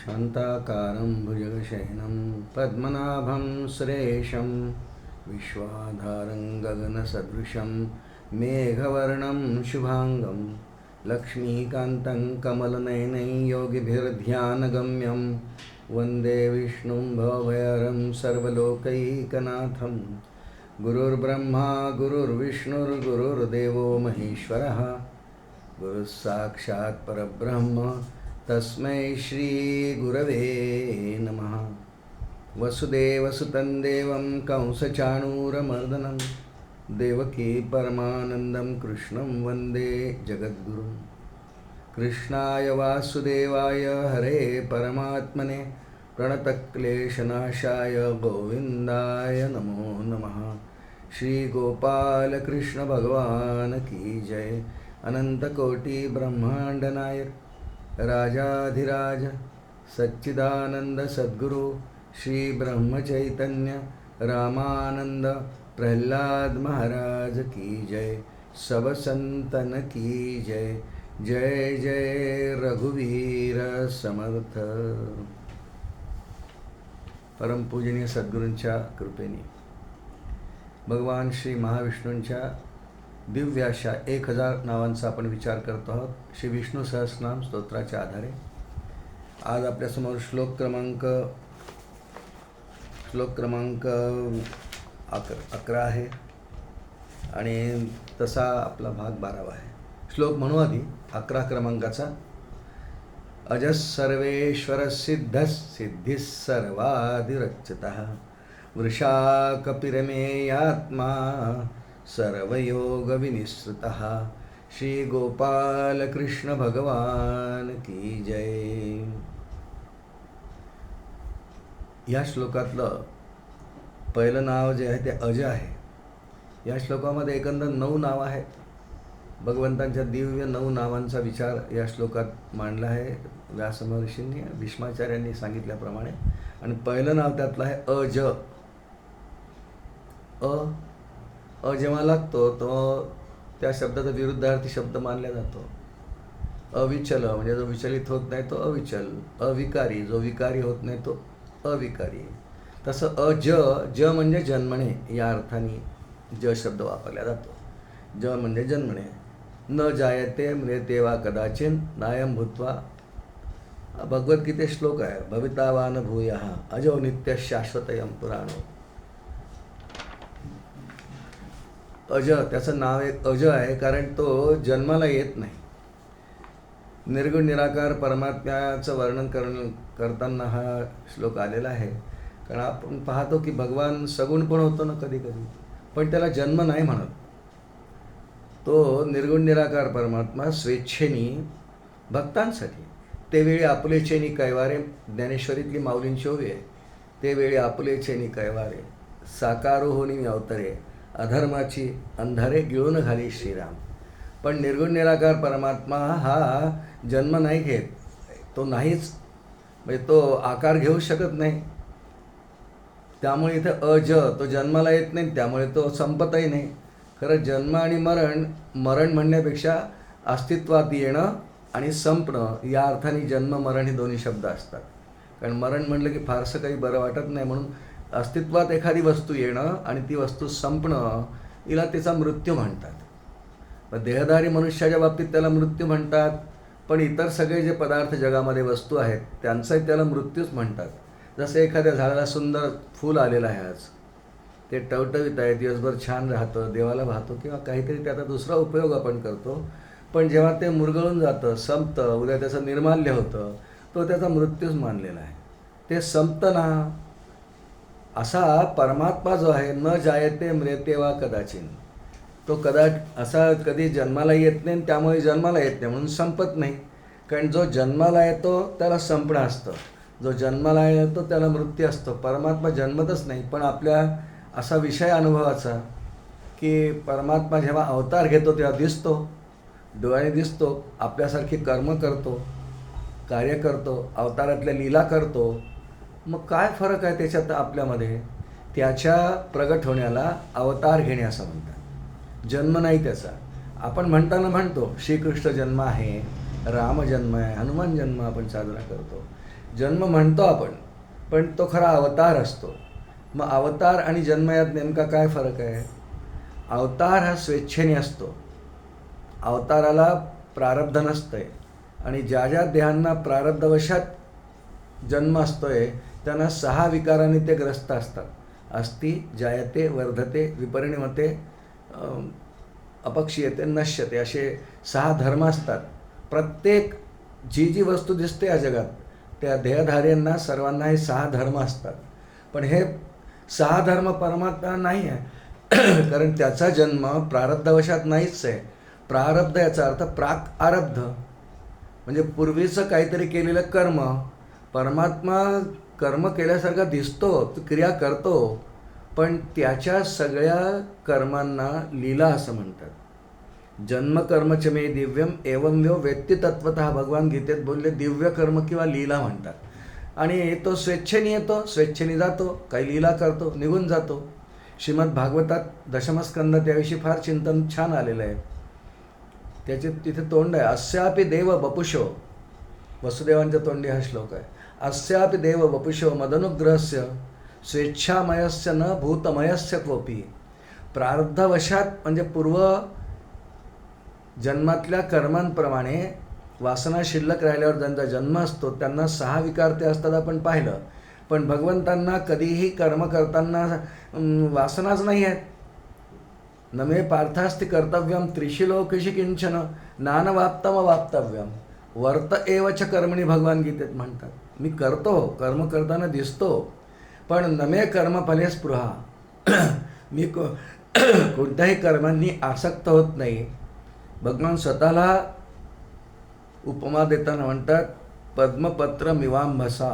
शान्ताकारं भुजगशयनं पद्मनाभं सुरेशं विश्वाधारं गगनसदृशं मेघवर्णं शुभांगं लक्ष्मीकान्तं कमलनयनं योगिभिर्ध्यानगम्यं वन्दे विष्णुं भवभयहरं सर्वलोकैकनाथं गुरुर्ब्रह्मा गुरुर्विष्णुर्गुरुर्देवो महेश्वरः गुरुस्साक्षात् परब्रह्म तस्मै श्री गुरवे नमः। वसुदेवसुतं देवं कंसचाणूरमर्दनं देवकी परमानन्दं कृष्णं वन्दे जगद्गुरुं। कृष्णाय वासुदेवाय हरे परमात्मने प्रणतक्लेशनाशाय गोविन्दाय नमो नमः। श्री गोपाल कृष्ण भगवान की जय। अनंतकोटि ब्रह्मांड नायक राजाधिराज सच्चिदानंद सद्गुरु श्री ब्रह्मचैतन्य रामानंद प्रहलाद महाराज की जय। सब संतन की जय। जय जय रघुवीर समर्थ। परमपूजनीय सद्गुरूंच्या कृपेने भगवान श्री महाविष्णूंच्या दिव्य अशा 1000 नावांचा आपण विचार करतो आहोत श्री विष्णू सहस्रनाम स्तोत्राच्या आधारे। आज आपल्यासमोर श्लोक क्रमांक 11 आहे आणि तसा आपला भाग 12वा आहे। श्लोक म्हणू आधी 11 क्रमांकाचा। अजः सर्वेश्वर सिद्धिः सर्वादिरच्युतः वृषा कपिरमेयात्मा सर्वयोग विनिश्रुतः। श्री गोपाल कृष्ण भगवान की जय। या श्लोकातलं पहिलं नाव जे आहे ते अज आहे। या श्लोकामध्ये एकंदर 9 नावं आहेत। भगवंतांच्या दिव्य 9 नावांचा विचार या श्लोकात मांडला आहे व्यास महर्षींनी भीष्माचार्यांनी सांगितल्याप्रमाणे। आणि पहिलं नाव त्यातलं आहे अज। अ जेव्हा लागतो तो त्या शब्दाचा विरुद्धार्थी शब्द मानला जातो। अविचल म्हणजे जो विचलित होत नाही तो अविचल। अविकारी जो विकारी होत नाही तो अविकारी। तसं ज म्हणजे जन्मणे या अर्थाने ज शब्द वापरला जातो। ज म्हणजे जन्मणे। न जायते म्रियते वा कदाचिन नायम भूत्वा भगवद्गीते श्लोक आहे। भवितावान भूयः अजो नित्य शाश्वतयं पुराणो। अज त्याचं नाव एक अज आहे कारण तो जन्माला येत नाही। निर्गुण निराकार परमात्म्याचं वर्णन करताना हा श्लोक आलेला आहे। कारण आपण पाहतो की भगवान सगुण पण होतो ना कधी कधी, पण त्याला जन्म नाही म्हणत। तो निर्गुण निराकार परमात्मा स्वेच्छेनी भक्तांसाठी ते वेळी आपुलेचेनी कैवारे ज्ञानेश्वरीतली माऊलींची ओवी आहे। ते वेळी आपुलेचेनी कैवारे साकारो होनी अवतरे अधर्माची अंधारे गिळून घाली श्रीराम। पण निर्गुण निराकार परमात्मा हा जन्म नाही घेत। तो नाहीच म्हणजे तो आकार घेऊ शकत नाही। त्यामुळे इथे अज तो जन्माला येत नाही, त्यामुळे तो संपतही नाही। खरं जन्म आणि मरण म्हणण्यापेक्षा अस्तित्वात येणं आणि संपणं या अर्थाने जन्म मरण हे दोन्ही शब्द असतात। कारण मरण म्हणलं की फारसं काही बरं वाटत नाही, म्हणून अस्तित्वात एखादी वस्तू येणं आणि ती वस्तू संपणं हिला तिचा मृत्यू म्हणतात। देहधारी मनुष्याच्या बाबतीत त्याला मृत्यू म्हणतात, पण इतर सगळे जे पदार्थ जगामध्ये वस्तू आहेत त्यांचाही त्याला मृत्यूच म्हणतात। जसं एखाद्या झाडाला सुंदर फूल आलेलं आहे, आज ते टवटवीत आहे, दिवसभर छान राहतं, देवाला वाहतो किंवा काहीतरी त्याचा दुसरा उपयोग आपण करतो, पण जेव्हा ते मुरगळून जातं, संपतं, उद्या त्याचं निर्माल्य होतं, तो त्याचा मृत्यूच मानलेला आहे। ते संपतं ना। असा परमात्मा जो आहे न जायते म्रियते वा कदाचिन, तो असा कधी जन्माला येत नाही, त्यामुळे जन्माला येत नाही म्हणून संपत नाही। कारण जो जन्माला येतो त्याला संपणं असतं, जो जन्माला येतो त्याला मृत्यू असतो। परमात्मा जन्मतच नाही। पण आपल्या असा विषय अनुभवाचा की परमात्मा जेव्हा अवतार घेतो तेव्हा दिसतो, डोळ्याने दिसतो, आपल्यासारखी कर्म करतो, कार्य करतो, अवतारातल्या लीला करतो। मग काय फरक आहे त्याच्यात आपल्यामध्ये? त्याच्या प्रगट होण्याला अवतार घेणे असं म्हणतात। जन्म नाही त्याचा। आपण म्हणताना म्हणतो श्रीकृष्ण जन्म आहे, रामजन्म आहे, हनुमान जन्म आपण साजरा करतो. जन्म म्हणतो आपण, पण तो खरा अवतार असतो. मग अवतार आणि जन्म यात नेमका काय फरक आहे? अवतार हा स्वेच्छेने असतो. अवताराला प्रारब्ध नसतंय आणि ज्या ज्या देहांना प्रारब्धवशात जन्म असतोय त्यांना 6 विकारांनी ते ग्रस्त असतात. अस्ति, जायते, वर्धते, विपरिणमते, अपक्षीयते, नश्यते, असे 6 धर्म असतात. प्रत्येक जी जी वस्तू दिसते या जगात त्या देहधार्यांना सर्वांना हे 6 धर्म असतात. पण हे 6 धर्म परमात्मा नाही आहे. कारण त्याचा जन्म प्रारब्धवशात नाहीच आहे. प्रारब्ध याचा अर्थ प्राक आरब्ध, म्हणजे पूर्वीचं काहीतरी केलेलं कर्म. परमात्मा कर्म केल्यासारखा दिसतो, तो क्रिया करतो, पण त्याच्या सगळ्या कर्मांना लीला असं म्हणतात. जन्म कर्मच मे दिव्यम एवं व्यो वेत्ती तत्वतः, भगवान गीतेत बोलले दिव्य कर्म किंवा लीला म्हणतात. आणि तो स्वेच्छेने येतो, स्वेच्छेने जातो, काही लीला करतो, निघून जातो. श्रीमद भागवतात दशमस्कंद त्याविषयी फार चिंतन छान आलेलं आहे. त्याचे तिथे तोंड आहे, अस्यापि देव बपुषो, वसुदेवांच्या तोंडी हा श्लोक आहे. अस्यापि देव बपुषो मदनुग्रहस्य स्वेच्छामयस्य न भूतमयस्य कोपी. प्रारब्धवशात म्हणजे पूर्व जन्मातल्या कर्मांप्रमाणे वासना शिल्लक राहिल्यावर ज्यांचा जन्म असतो त्यांना 6 विकार ते असतात आपण पाहिलं. पण भगवंतांना कधीही कर्म करताना वासनाच नाही आहेत. नमे पार्थास्ति कर्तव्यम त्रिषु लोकेषु किंचन नानवाप्तम वाप्तव्यम वर्त एवच कर्मणी, भगवान गीतेत म्हणतात. मी करतो, कर्म करताना दिसतो, पण नमे कर्मफले स्पृहा. मी कोणत्याही कर्मांनी आसक्त होत नाही. भगवान स्वतःला उपमा देताना म्हणतात, पद्मपत्र मिवांभसा.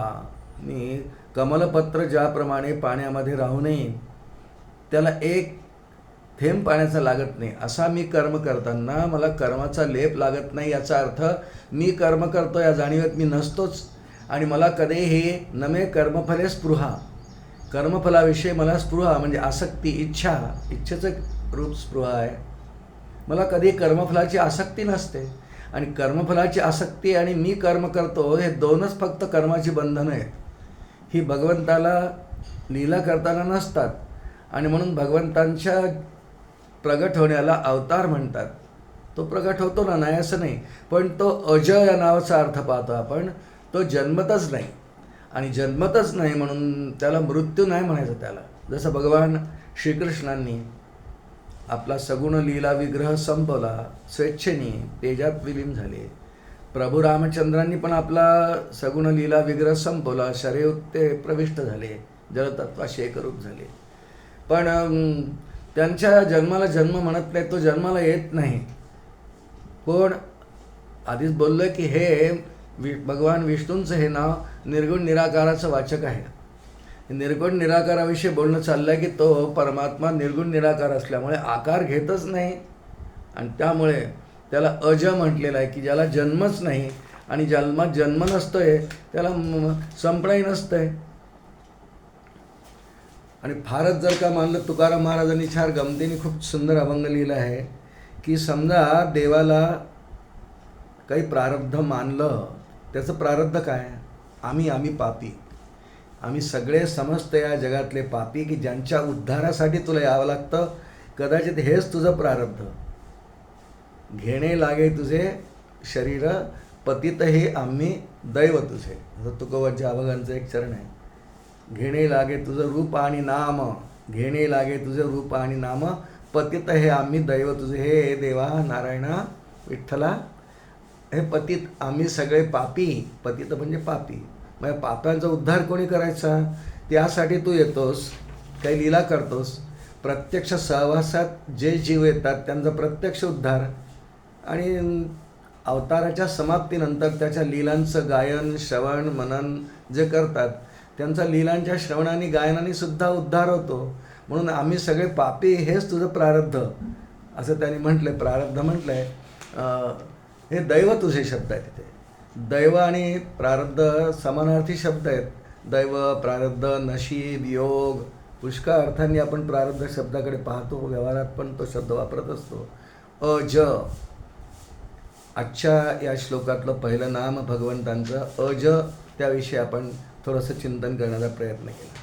मी कमलपत्र ज्याप्रमाणे पाण्यामध्ये राहू नये, त्याला एक थेंब पाण्याचा लागत नाही, असा मी कर्म करताना मला कर्माचा लेप लागत नाही. याचा अर्थ मी कर्म करतो या जाणीवेत मी नसतोच. आणि मला कधीही नमे कर्मफले स्पृहा, कर्मफलाविषयी मला स्पृहा म्हणजे आसक्ती, इच्छा, इच्छेचं रूप स्पृहा आहे. मला कधी कर्मफलाची आसक्ती नसते. आणि कर्मफलाची आसक्ती आणि मी कर्म करतो हे दोनच फक्त कर्माची बंधनं आहेत. ही भगवंताला लीला करताना नसतात. आणि म्हणून भगवंतांच्या प्रगट होण्याला अवतार म्हणतात. तो प्रगट होतो ना, नाही असं नाही, पण तो अज या नावाचा अर्थ पाहतो आपण. तो जन्मतच नाही, आणि जन्मतच नाही म्हणून त्याला मृत्यू नाही म्हणायचं त्याला. जसं भगवान श्रीकृष्णांनी आपला सगुण लीला विग्रह संपवला, स्वेच्छेने तेजात विलीन झाले. प्रभू रामचंद्रांनी पण आपला सगुण लीला विग्रह संपवला, शरीर ते प्रविष्ट झाले, जलतत्वाशी एकरूप झाले. पण त्यांच्या जन्माला जन्म म्हणत नाही, तो जन्माला येत नाही. कोण? आधीच बोललो की हे भगवान विष्णूंचं हे नाव निर्गुण निराकाराचं वाचक आहे. निर्गुण निराकाराविषयी बोलणं चाललं आहे की तो परमात्मा निर्गुण निराकार असल्यामुळे आकार घेतच नाही, आणि त्यामुळे त्याला अज म्हटलेलं आहे की ज्याला जन्मच नाही, आणि जन्मात जन्म नसतोय त्याला संपणंही नसतंय. आणि फारच जर का मानलं, तुकाराम महाराजांनी फार गमतीने खूप सुंदर अभंग लिहिला आहे की समजा देवाला काही प्रारब्ध मानलं, त्याचं प्रारब्ध काय? आम्ही पापी, आम्ही सगळे समस्त या जगातले पापी की ज्यांच्या उद्धारासाठी तुला यावं लागतं. कदाचित हेच तुझं प्रारब्ध. घेणे लागे तुझे शरीर पतित हे आम्ही दैव तुझे, असं तुकोबांच्या अभंगांचं एक चरण आहे. घेणे लागे तुझं रूप आणि नाम, घेणे लागे तुझं रूप आणि नाम, पतित हे आम्ही दैव तुझे. हे देवा नारायणा विठ्ठला, हे पतित आम्ही सगळे पापी. पतित म्हणजे पापी. मग पापांचा उद्धार कोणी करायचा? त्यासाठी तू येतोस, काही लीला करतोस. प्रत्यक्ष सहवासात जे जीव येतात त्यांचा प्रत्यक्ष उद्धार, आणि अवताराच्या समाप्तीनंतर त्याच्या लीलांचं गायन, श्रवण, मनन जे करतात त्यांचा लीलांच्या श्रवणाने गायनाने सुद्धा उद्धार होतो. म्हणून आम्ही सगळे पापी, हेच तुझं प्रारब्ध असं त्यांनी म्हटलं आहे. प्रारब्ध म्हटलं आहे, हे दैव तुझे शब्द आहेत. तिथे दैव आणि प्रारब्ध समानार्थी शब्द आहेत. दैव, प्रारब्ध, नशीब, योग, पुष्कळ अर्थांनी आपण प्रारब्ध शब्दाकडे पाहतो. व्यवहारात पण तो शब्द वापरत असतो. अज आजच्या या श्लोकातलं पहिलं नाम भगवंतांचं अज, त्याविषयी आपण थोडंसं चिंतन करण्याचा प्रयत्न केला.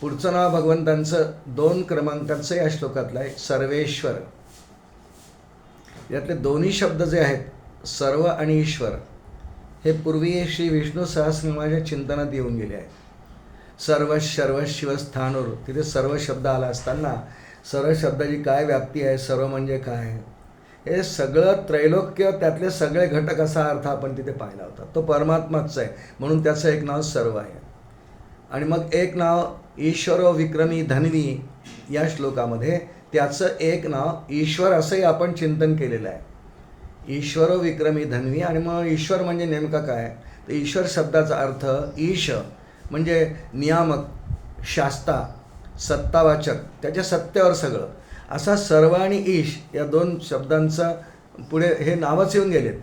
पुढचं नाव भगवंतांचं 2 क्रमांकाचं या श्लोकातलं आहे सर्वेश्वर. यातले दोन्ही शब्द जे आहेत सर्व आणि ईश्वर हे पूर्वी श्री विष्णू सहस्रनामाच्या चिंतनात येऊन गेले आहेत. सर्व सर्व शिवस्थानोर, तिथे सर्व शब्द आला असताना सर्व शब्दाची काय व्याप्ती आहे, सर्व म्हणजे काय, हे सगळं त्रैलोक्य, त्यातले सगळे घटक असा अर्थ आपण तिथे पाहिला होता. तो परमात्माच आहे, म्हणून त्याचं एक नाव सर्व आहे. आणि मग एक नाव ईश्वरो विक्रमी धन्वी, या श्लोकामध्ये त्याचं एक नाव ईश्वर असंही आपण चिंतन केलेलं आहे. ईश्वरो विक्रमी धन्वी. आणि मग ईश्वर म्हणजे नेमका काय, तर ईश्वर शब्दाचा अर्थ ईश म्हणजे नियामक, शास्ता, सत्तावाचक, त्याच्या सत्तेवर सगळं, असा सर्व आणि ईश या 2 शब्दांचा पुढे हे नावच येऊन गेलेत.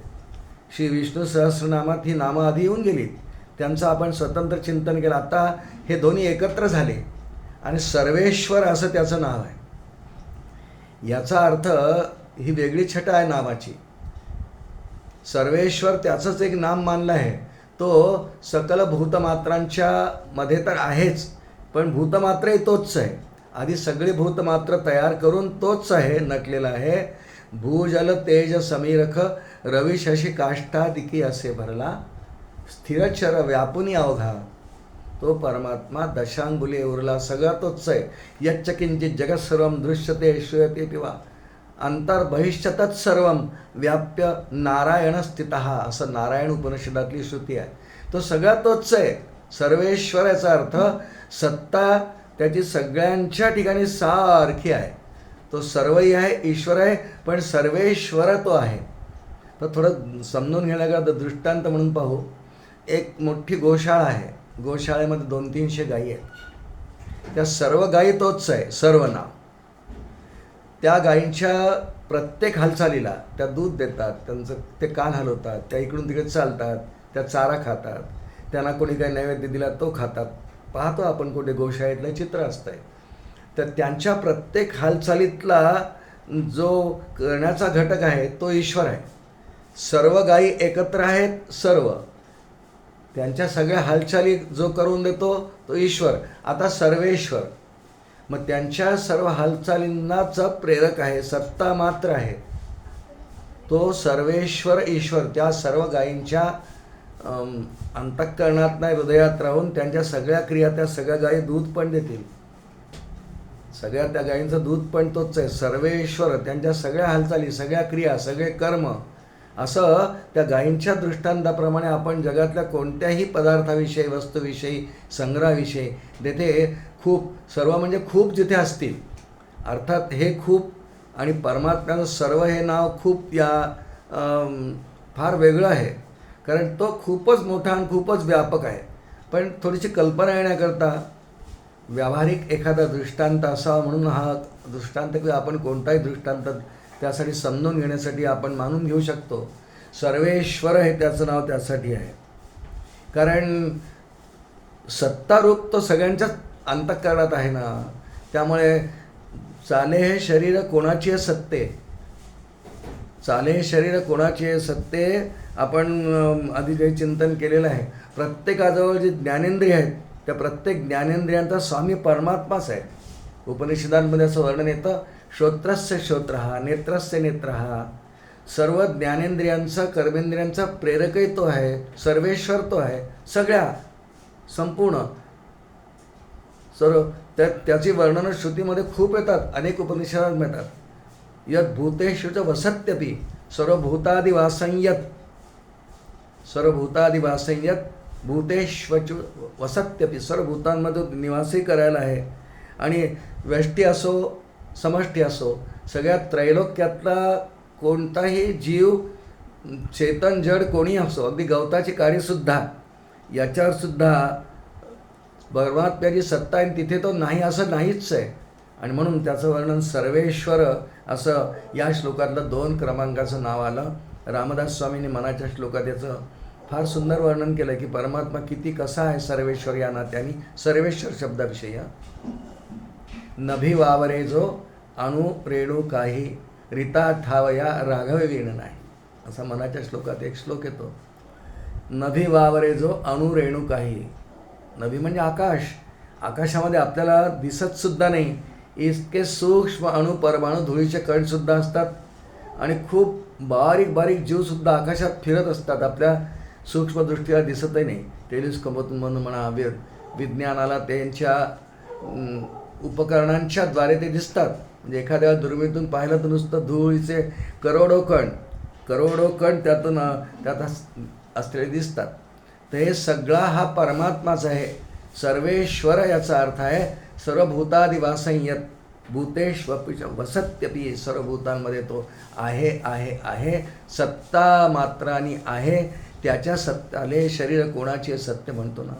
श्री विष्णू सहस्रनामात ही नामं आधी येऊन गेलीत, त्यांचं आपण स्वतंत्र चिंतन केलं. आता हे दोन्ही एकत्र झाले आणि सर्वेश्वर असं त्याचं नाव आहे. याचा अर्थ ही वेगळी छटा आहे नावाची. सर्वेश्वर त्याचंच एक नाम मानलं आहे. तो सकल भूतमात्रांच्या मध्ये तर आहेच, पण भूतमात्रही तोच आहे. आधी सगळी भूतमात्र तयार करून तोच आहे, नटलेला आहे. भूजल तेज समीरख रवी शशी काष्ठा दिकी असे भरला, स्थिरचर व्यापुनी अवघा, तो परमात्मा दशांगुले उरला. सगळा तोच आहे. यच्च किंचित जगत सर्वं दृश्यते श्रूयते पिवा अंतर्बहिश्च तत्सर्वं व्याप्य नारायण स्थितः, असं नारायण उपनिषदातली श्रुती आहे. तो सगळा तोच आहे. सर्वेश्वर याचा अर्थ सत्ता त्याची सगळ्यांच्या ठिकाणी सारखी आहे. तो सर्वही आहे, ईश्वर आहे, पण सर्वेश्वर तो आहे. तर थोडं समजून घेण्याकरता दृष्टांत म्हणून पाहू. एक मोठी गोशाळा आहे. गोशाळेमध्ये 200-300 गायी आहेत. त्या सर्व गायी तोच आहे, सर्व नाव. त्या गायींच्या प्रत्येक हालचालीला त्या दूध देतात, त्यांचं ते कान हलवतात, त्या इकडून तिकडे चालतात, त्या चारा खातात, त्यांना कोणी काही नैवेद्य दिला तो खातात. पाहतो आपण कुठे गोशाळेतलं चित्र असतंय. तर त्यांच्या प्रत्येक हालचालीतला जो करण्याचा घटक आहे तो ईश्वर आहे. सर्व गायी एकत्र आहेत, सर्व त्यांच्या सगळ्या हालचाली जो करून देतो तो ईश्वर. आता सर्वेश्वर, मग त्यांच्या सर्व हालचालींनाचा प्रेरक आहे, सत्ता मात्र आहे तो सर्वेश्वर ईश्वर. त्या सर्व गायींच्या अंतःकरणात नाही, हृदयात राहून त्यांच्या सगळ्या क्रिया, त्या सगळ्या गायी दूध पण देतील, सगळ्या त्या गायींचं दूध पण तोच आहे. सर्वेश्वर त्यांच्या सगळ्या हालचाली, सगळ्या क्रिया, सगळे कर्म, असं त्या गायींच्या दृष्टांताप्रमाणे आपण जगातल्या कोणत्याही पदार्थाविषयी, वस्तूविषयी, संग्रहाविषयी, तेथे खूप, सर्व म्हणजे खूप जिथे असतील, अर्थात हे खूप आणि परमात्म्याचं सर्व हे नाव खूप या फार वेगळं आहे, कारण तो खूपच मोठा आणि खूपच व्यापक आहे. पण थोडीशी कल्पना येण्याकरता व्यावहारिक एखादा दृष्टांत असावा म्हणून हा दृष्टांत, किंवा आपण कोणताही दृष्टांत त्यासाठी समजून घेण्यासाठी आपण मानून घेऊ शकतो. सर्वेश्वर हे त्याचं नाव त्यासाठी आहे, कारण सत्तारूप तो सगळ्यांच्याच अंतःकरणात आहे ना. त्यामुळे चाले हे शरीर कोणाची आहे सत्ते, चाले हे शरीर कोणाची आहे सत्ते, आपण आधी जे चिंतन केलेलं आहे. प्रत्येकाजवळ जी ज्ञानेंद्रिय आहेत त्या प्रत्येक ज्ञानेंद्रियांचा स्वामी परमात्माच आहे. उपनिषदांमध्ये असं वर्णन येतं, श्रोत्रस्य श्रोत्रः, नेत्रस्य नेत्रः, सर्व ज्ञानेंद्रियांचा, कर्मेंद्रियांचा प्रेरकही तो आहे, सर्वेश्वर तो आहे, सगळ्या संपूर्ण सर्व. त्याची वर्णनं श्रुतीमध्ये खूप येतात, अनेक उपनिषदात मिळतात. यत् भूतेषु च वसत्यपि सर्वभूतादिवासंयत, सर्वभूतादिवासंयत भूतेष्वच वसत्यपि, सर्व भूतांमध्ये निवासही करायला आहे. आणि व्यष्टी असो समष्टी असो, सगळ्या त्रैलोक्यातला कोणताही जीव, चेतन जड कोणी असो, अगदी गवताची काडीसुद्धा, याच्यावरसुद्धा परमात्म्याची सत्ता आहे, तिथे तो नाही असं नाहीच आहे. आणि म्हणून त्याचं वर्णन सर्वेश्वर असं या श्लोकातलं 2 क्रमांकाचं नाव आलं. रामदास स्वामींनी मनाच्या श्लोकात याचं फार सुंदर वर्णन केलं की परमात्मा किती कसा आहे सर्वेश्वर या नात्याने. सर्वेश्वर शब्दाविषयी नभी वावरे जो अणु रेणू काही रीता ठावया राघव वीण नाही, असा मनाच्या श्लोकात एक श्लोक येतो. नभी वावरे जो अणुरेणू काही. नभी म्हणजे आकाश. आकाशामध्ये आपल्याला दिसतसुद्धा नाही इतके सूक्ष्म अणु परमाणु धुळीचे कणसुद्धा असतात आणि खूप बारीक बारीक जीवसुद्धा आकाशात फिरत असतात. आपल्या सूक्ष्मदृष्टीला दिसतही नाही. टेलिस्कोपमधून म्हणा विज्ञानाला त्यांच्या उपकरणांच्या द्वारे ते दिसतात. म्हणजे एखाद्या दुर्बिणीतून पाहिलं तर नुसतं धुळीचे करोडो कण त्यात असलेले दिसतात. तर हे सगळा हा परमात्माच आहे. सर्वेश्वर याचा अर्थ आहे सर्वभूतादिवासंयत भूतेष्वपि वसत्यपि. सर्वभूतांमध्ये तो आहे. सत्ता मात्रानी आहे. त्याच्या सत्ताले शरीर कोणाचे सत्य म्हणतो ना,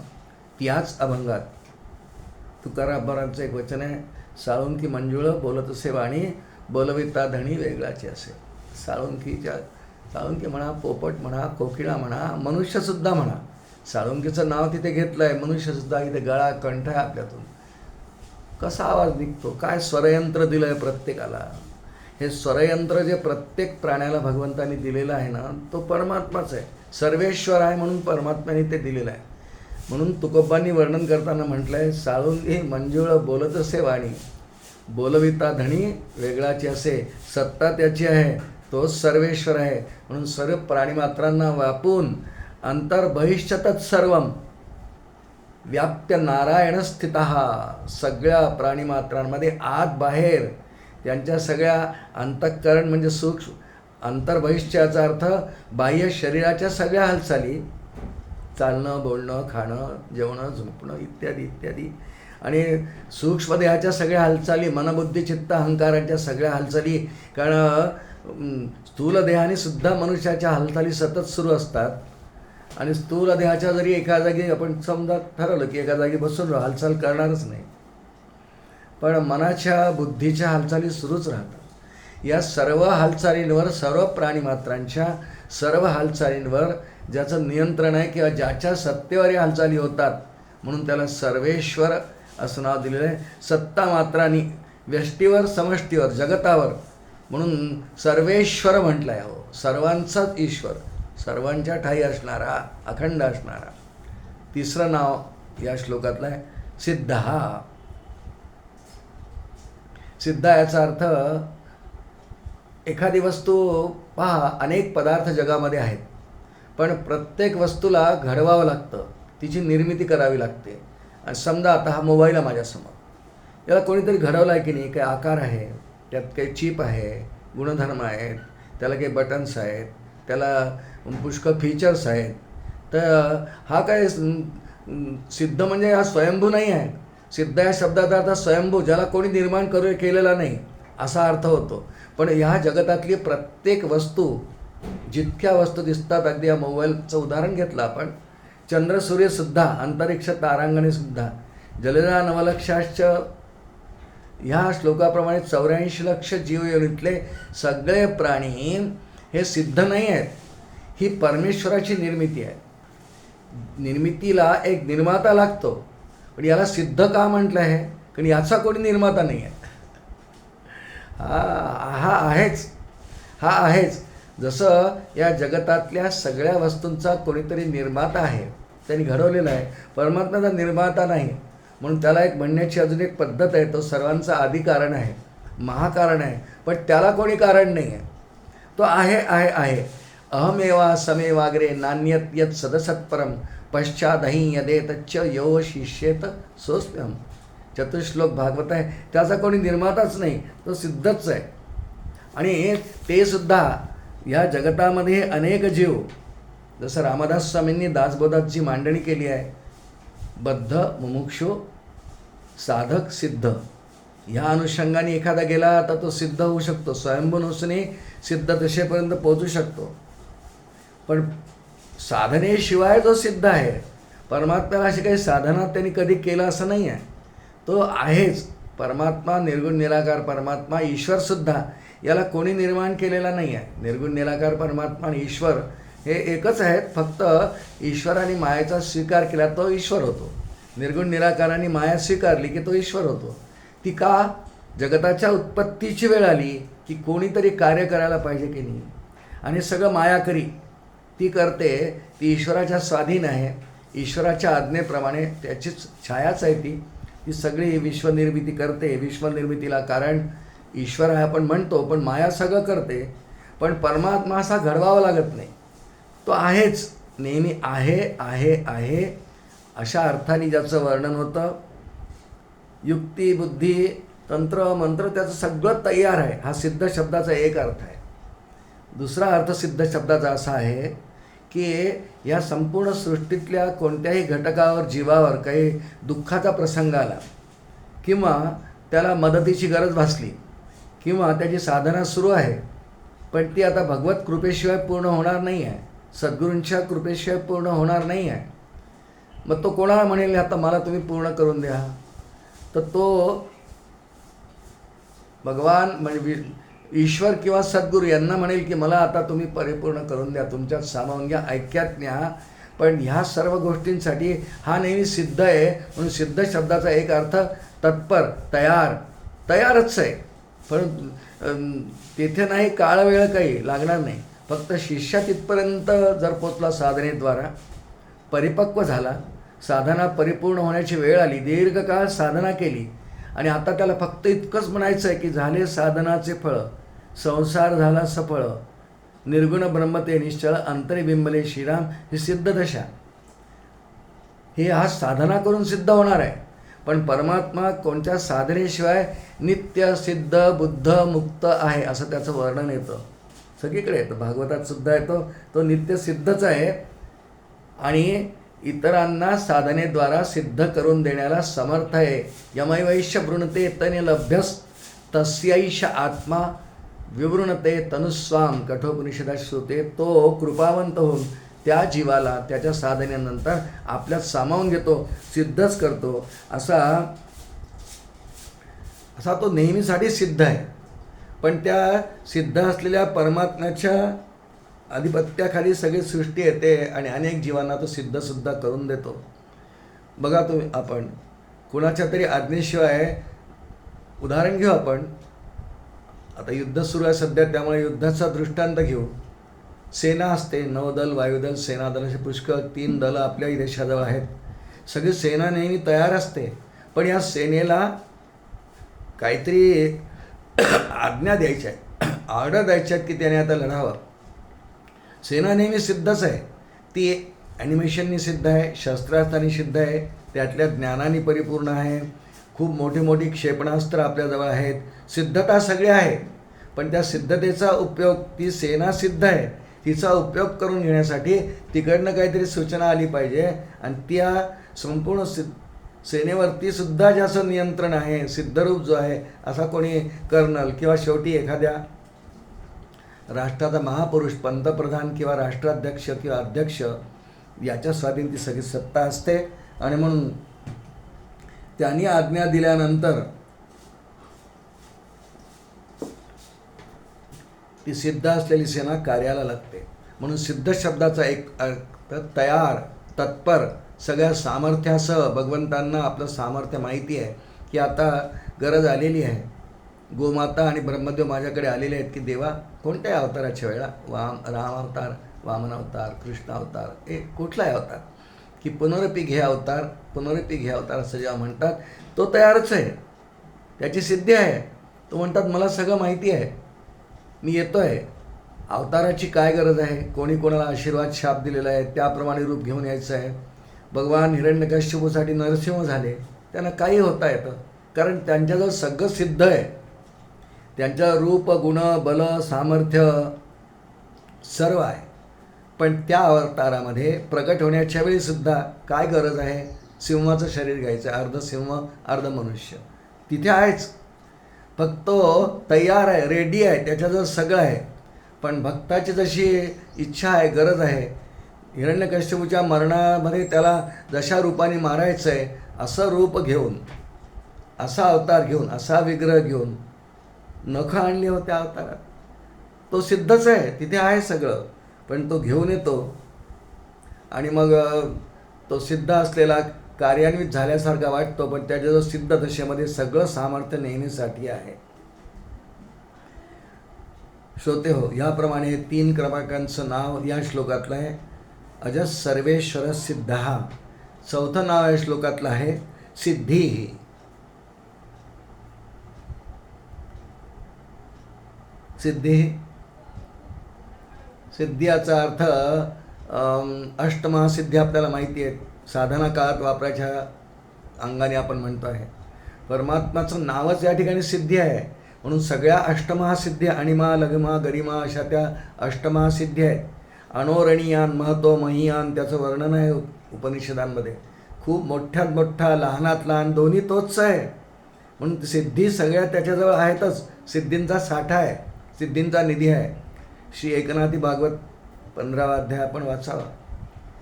त्याच अभंगात तुकारामांचं एक वचन आहे. साळुंकी मंजुळ बोलत असे वाणी बोलविता धणी वेगळाचे असे. साळुंकी म्हणा, पोपट म्हणा, कोकिळा म्हणा, मनुष्यसुद्धा म्हणा. साळुंकीचं नाव तिथे घेतलं आहे. मनुष्यसुद्धा इथे गळा कंठ आहे आपल्यातून. कसा आवाज निघतो, काय स्वरयंत्र दिलं आहे प्रत्येकाला. हे स्वरयंत्र जे प्रत्येक प्राण्याला भगवंतानी दिलेलं आहे ना, तो परमात्माच आहे. सर्वेश्वर आहे म्हणून परमात्म्याने ते दिलेलं आहे. म्हणून तुकोबांनी वर्णन करताना म्हटलं आहे, साळुंकी मंजुळ बोलत असे वाणी बोलविता धणी वेगळाचे असे. सत्ता त्याची आहे, तोच सर्वेश्वर आहे. म्हणून सर्व प्राणीमात्रांना व्यापून अंतर्बहिष्ठ तत्सर्वम व्याप्य नारायण स्थितः. सगळ्या प्राणीमात्रांमध्ये आत बाहेर त्यांच्या सगळ्या अंतःकरण म्हणजे सूक्ष्म अंतर्बहिष्ठ याचा अर्थ बाह्य शरीराच्या सगळ्या हालचाली, चालणं, बोलणं, खाणं, जेवणं, झोपणं इत्यादी इत्यादी, आणि सूक्ष्म देहाच्या सगळ्या हालचाली, मनबुद्धी चित्त अहंकाराच्या सगळ्या हालचाली. कारण स्थूल देहाने सुद्धा मनुष्याच्या हालचाली सतत सुरू असतात. आणि स्थूल देहाच्या जरी एका जागी आपण समजा ठरवलं की एका जागी बसून हालचाल करणारच नाही, पण मनाच्या बुद्धीच्या हालचाली सुरूच राहतात. या सर्व हालचालींवर, सर्व प्राणीमात्रांच्या सर्व हालचालींवर ज्याचं नियंत्रण आहे किंवा ज्याच्या सत्तेवर या हालचाली होतात, म्हणून त्याला सर्वेश्वर असं नाव दिलेलं आहे. सत्ता मात्रांनी व्यष्टीवर, समष्टीवर, जगतावर, म्हणून सर्वेश्वर म्हटलं आहे. हो, सर्वांचाच ईश्वर, सर्वांच्या ठाई असणारा, अखंड असणारा. तिसरं नाव या श्लोकातलं आहे सिद्धा. सिद्धा याचा अर्थ एखादी वस्तू पहा, अनेक पदार्थ जगामध्ये आहेत, पण प्रत्येक वस्तूला घडवावं लागतं, तिची निर्मिती करावी लागते. आणि समजा आता हा मोबाईल आहे माझ्यासमोर, याला कोणीतरी घडवला आहे की नाही, काही आकार आहे, त्यात काही चिप आहे, गुणधर्म आहेत, त्याला काही बटन्स आहेत, त्याला पुष्कळ फीचर्स आहेत. तर हा काय सिद्ध म्हणजे हा स्वयंभू नाही आहे. सिद्ध या शब्दाचा अर्थ स्वयंभू, ज्याला कोणी निर्माण केलेला नाही असा अर्थ होतो. पण ह्या जगतातली प्रत्येक वस्तू, जितक्या वस्तू दिसतात, अगदी या मोबाईलचं उदाहरण घेतलं आपण, चंद्र सूर्यसुद्धा, अंतरिक्ष तारांगणेसुद्धा, जलजा नवलक्षाश्च, ह्या श्लोकाप्रमाणे 84 लक्ष जीवयोनीतले सगळे प्राणी हे सिद्ध नाही आहेत. ही परमेश्वराची निर्मिती आहे. निर्मितीला एक निर्माता लागतो, पण याला सिद्ध का म्हटलं आहे, कारण याचा कोणी निर्माता नाही आहे. हा आहेच. जसं या जगतातल्या सगळ्या वस्तूंचा कोणीतरी निर्माता आहे, त्यांनी घडवलेला आहे. परमात्म्याचा निर्माता नाही, म्हणून त्याला एक म्हणण्याची अजून एक पद्धत आहे, तो सर्वांचा आदी कारण आहे, महाकारण आहे, पण त्याला कोणी कारण नाही आहे. तो आहे. अहमेवा समेवाग्रे नान्यत यत् सदसत्परम पश्चादही यदेतच्च यो शिष्येत सोस्म्यहम. चतुश्लोक भागवत आहे. त्याचा कोणी निर्माताच नाही, तो सिद्धच आहे. आणि ते सुद्धा या जगतामध्ये अनेक जीव, जसं रामदास स्वामींनी दासबोधाची मांडणी केली आहे, बद्ध, मुमुक्षु, साधक, सिद्ध, ह्या अनुषंगाने एखादा गेला तर तो सिद्ध होऊ शकतो. स्वयंभू नसूनही सिद्ध दशेपर्यंत पोहोचू शकतो. पण साधनेशिवाय जो सिद्ध आहे, परमात्म्याला अशी काही साधना त्यांनी कधी केलं असं नाही आहे. तो आहेच. परमात्मा, निर्गुण निराकार परमात्मा, ईश्वरसुद्धा याला कोणी निर्माण केलेला नाही आहे. निर्गुण निराकार परमात्मा आणि ईश्वर हे एकच आहेत. फक्त ईश्वराने मायेचा स्वीकार केला तो ईश्वर होतो. निर्गुण निराकाराने माया स्वीकारली की तो ईश्वर होतो. ती का? जगताच्या उत्पत्तीची वेळ आली की कोणीतरी कार्य करायला पाहिजे की नाही. आणि सगळं मायाकरी ती करते, ती ईश्वराच्या स्वाधीन आहे, ईश्वराच्या आज्ञेप्रमाणे त्याचीच छायाच आहे ती सगळी विश्वनिर्मिती करते. विश्वनिर्मितीला कारण ईश्वर आहे आपण म्हणतो, पण माया सगळं करते. पण परमात्मा असा घडवावा लागत नाही, तो आहेच, नेहमी आहे आहे आहे अशा अर्थाने ज्याचं वर्णन होतं. युक्ती बुद्धी तंत्र मंत्र त्याचं सगळं तयार आहे. हा सिद्ध शब्दाचा एक अर्थ आहे. दुसरा अर्थ सिद्ध शब्दाचा असा आहे की या संपूर्ण सृष्टीतल्या कोणत्याही घटकावर जीवावर काही दुःखाचा प्रसंग आला किंवा त्याला मदतीची गरज भासली किंवा त्याची साधना सुरू आहे, पण ती आता भगवत कृपेशिवाय पूर्ण होणार नाही आहे, सद्गुरूंच्या कृपेशिवाय पूर्ण होणार नाही आहे. मग तो कोणाला म्हणेल आता मला तुम्ही पूर्ण करून द्या, तर तो भगवान म्हणजे ईश्वर किंवा सद्गुरू यांना म्हणेल की मला आता तुम्ही परिपूर्ण करून द्या, तुमच्यात सामावून घ्या, ऐक्यात न्या. पण ह्या सर्व गोष्टींसाठी हा नेहमी सिद्ध आहे. म्हणून सिद्ध शब्दाचा एक अर्थ तत्पर, तयारच आहे. पण तेथे नाही काळ वेळ काही लागणार नाही. फक्त शिष्या तिथपर्यंत जर पोचला साधनेद्वारा, परिपक्व झाला, साधना परिपूर्ण होण्याची वेळ आली, दीर्घकाळ साधना केली आणि आता त्याला फक्त इतकंच म्हणायचं आहे की झाले साधनाचे फळ, संसार झाला सफळ, निर्गुण ब्रह्मते निश्चळ अंतरी बिंबले श्रीराम. ही सिद्ध दशा, हे हा साधना करून सिद्ध होणार आहे. पण परमात्मा कोणत्या साधनेशिवाय नित्य सिद्ध बुद्ध मुक्त आहे असं त्याचं वर्णन येतं. सगळीकडे येतं, भागवतात सुद्धा येतो. तो नित्य सिद्धच आहे आणि इतरांना साधनेद्वारा सिद्ध करून देण्याला समर्थ आहे. यमैवैश्य वृणते तने लभ्यस तस्यैष आत्मा विवृणते तनुस्वाम कठोपनिषदात श्रुते. तो कृपावंत होऊन त्या जीवाला त्याच्या साधनेनंतर आपल्यात सामावून घेतो, सिद्धच करतो. असा तो नेहमीसाठी सिद्ध आहे. पण त्या सिद्ध असलेल्या परमात्म्याच्या आधिपत्याखाली सगळी सृष्टी येते आणि अनेक जीवांना तो सिद्धसुद्धा करून देतो. बघा तुम्ही, आपण कुणाच्या तरी आज्ञेशिवाय उदाहरण घेऊ. आपण आता युद्ध सुरू आहे सध्या, त्यामुळे युद्धाचा दृष्टांत घेऊ. सेना असते, नौदल, वायुदल, सेनादल असे पुष्कळ 3 दलं आपल्या देशाजवळ आहेत. सगळी सेना नेहमी तयार असते. पण या सेनेला काहीतरी आज्ञा द्यायच्या आहे, ऑर्डर द्यायच्या आहेत की त्याने आता लढावं. सेना नेहमी सिद्धच आहे. ती ॲनिमेशननी सिद्ध आहे, शस्त्रास्त्रांनी सिद्ध आहे, त्यातल्या ज्ञानाने परिपूर्ण आहे. खूप मोठी मोठी क्षेपणास्त्र आपल्याजवळ आहेत, सिद्धता सगळी आहे. पण त्या सिद्धतेचा उपयोग, ती सेना सिद्ध आहे, तिचा उपयोग करून घेण्यासाठी तिकडनं काहीतरी सूचना आली पाहिजे. आणि त्या संपूर्ण सेनेवरती सुद्धा ज्याचं नियंत्रण आहे, सिद्धरूप जो आहे, असा कोणी कर्नल किंवा शेवटी एखाद्या राष्ट्राचा महापुरुष, पंतप्रधान किंवा राष्ट्राध्यक्ष किंवा अध्यक्ष, याच्या स्वाधीन ती सगळी सत्ता असते. आणि म्हणून त्यांनी आज्ञा दिल्यानंतर ती सिद्ध असलेली सेना कार्याला लागते. म्हणून सिद्ध शब्दाचा एक अर्थ तयार, तत्पर, सगळ्या सामर्थ्यासह. भगवंतांना आपलं सामर्थ्य माहिती आहे की आता गरज आलेली आहे. गोमाता आणि ब्रह्मदेव माझ्याकडे आलेले आहेत की देवा कोणत्याही अवताराच्या वेळा, राम अवतार, वामन अवतार, कृष्ण अवतार, कुठलाही अवतार, की पुनरुपी घे अवतार, पुनरुपी घे अवतार असं जेव्हा म्हणतात, तो तयारच आहे, त्याची सिद्धी आहे. तो म्हणतात मला सगळं माहिती आहे, मी येतो आहे. अवताराची काय गरज आहे? कोणी कोणाला आशीर्वाद शाप दिलेला आहे, त्याप्रमाणे रूप घेऊन यायचं आहे. भगवान हिरण्यकश्यपूसाठी नरसिंह झाले, त्यांना काही होता येतं, कारण त्यांच्याजवळ सगळं सिद्ध आहे. त्यांच्या रूप, गुण, बल, सामर्थ्य सर्व आहे. पण त्या अवतारामध्ये प्रकट होण्याच्या वेळीसुद्धा काय गरज आहे? सिंहाचं शरीर घ्यायचं आहे, अर्ध सिंह अर्ध मनुष्य, तिथे आहेच. फक्त तो तयार आहे, रेडी आहे, त्याच्याजवळ सगळं आहे. पण भक्ताची जशी इच्छा आहे, गरज आहे, हिरण्यकश्यपूच्या मरणामध्ये त्याला जशा रूपाने मारायचं आहे, असं रूप घेऊन, असा अवतार घेऊन, असा विग्रह घेऊन नखं आणली होत्या अवतारात. तो सिद्धच आहे, तिथे आहे सगळं. पण तो घेऊन येतो आणि मग तो सिद्ध असलेला कार्यान्वित झाल्यासारखा वाटतो, पण त्याच्याजवळ सिद्ध दशेमध्ये सगळं सामर्थ्य नेहमीसाठी आहे. श्रोते हो, याप्रमाणे 3 क्रमांकांचं नाव या श्लोकातलं आहे अजः सर्वेश्वर सिद्धः. चौथं नाव या श्लोकातलं आहे सिद्धी. सिद्धी सिद्धी याचा अर्थ अष्टमहासिद्धी आपल्याला माहिती आहे. साधना काळात वापरायच्या अंगाने आपण म्हणतो आहे. परमात्माचं नावच या ठिकाणी सिद्धी आहे. म्हणून सगळ्या अष्टमहासिद्धी अणिमा लघिमा गरिमा अशा त्या अष्टमहासिद्धी आहेत. अणोरणीयान महतो महीयान त्याचं वर्णन आहे उपनिषदांमध्ये. खूप मोठ्यात मोठा लहानात लहान दोन्ही तोच आहे. म्हणून सिद्धी सगळ्या त्याच्याजवळ आहेतच. सिद्धींचा साठा आहे, सिद्धींचा निधी आहे. श्री एकनाथी भागवत 15वा अध्याय आपण वाचावा.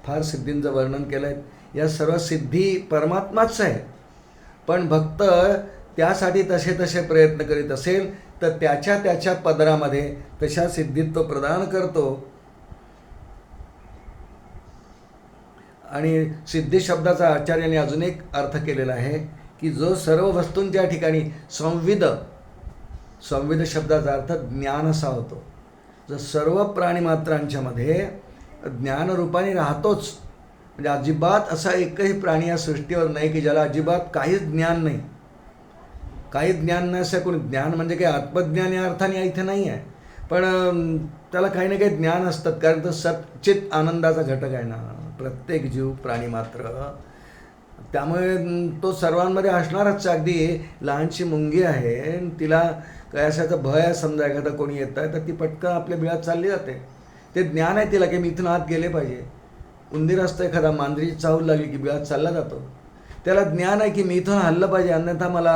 फार सिद्धींचं वर्णन केलं आहे. या सर्व सिद्धी परमात्माच आहे. पण भक्त त्यासाठी तसे तसे प्रयत्न करीत असेल तर त्याच्या पदरामध्ये तशा सिद्धीत तो प्रदान करतो. आणि सिद्धी शब्दाचा आचार्याने अजून एक अर्थ केलेला आहे की जो सर्व वस्तूंच्या ठिकाणी संविद शब्दाचा अर्थ ज्ञान असा होतो. जो सर्व प्राणीमात्रांच्या मध्ये ज्ञानरूपाने राहतोच. म्हणजे अजिबात असा एकही प्राणी या सृष्टीवर नाही की ज्याला अजिबात काहीच ज्ञान नाही. काही ज्ञान नाही असं कोणी. ज्ञान म्हणजे काही आत्मज्ञान या अर्थाने इथे नाही आहे, पण त्याला काही ना काही ज्ञान असतात. कारण तो सच्चित आनंदाचा घटक आहे ना प्रत्येक जीव प्राणी मात्र. त्यामुळे तो सर्वांमध्ये असणारच. अगदी लहानशी मुंगी आहे, तिला काय असायचं भय समजा एखादा कोणी येत आहे तर ती पटकन आपल्या बिळात चालली जाते. ते ज्ञान आहे तिला की मी इथून आत गेले पाहिजे. उंदीर असतं एखादा, मांजरीची चाहूल लागली की बिळात चालला जातो. त्याला ज्ञान आहे की मी इथून हल्लं पाहिजे, अन्यथा मला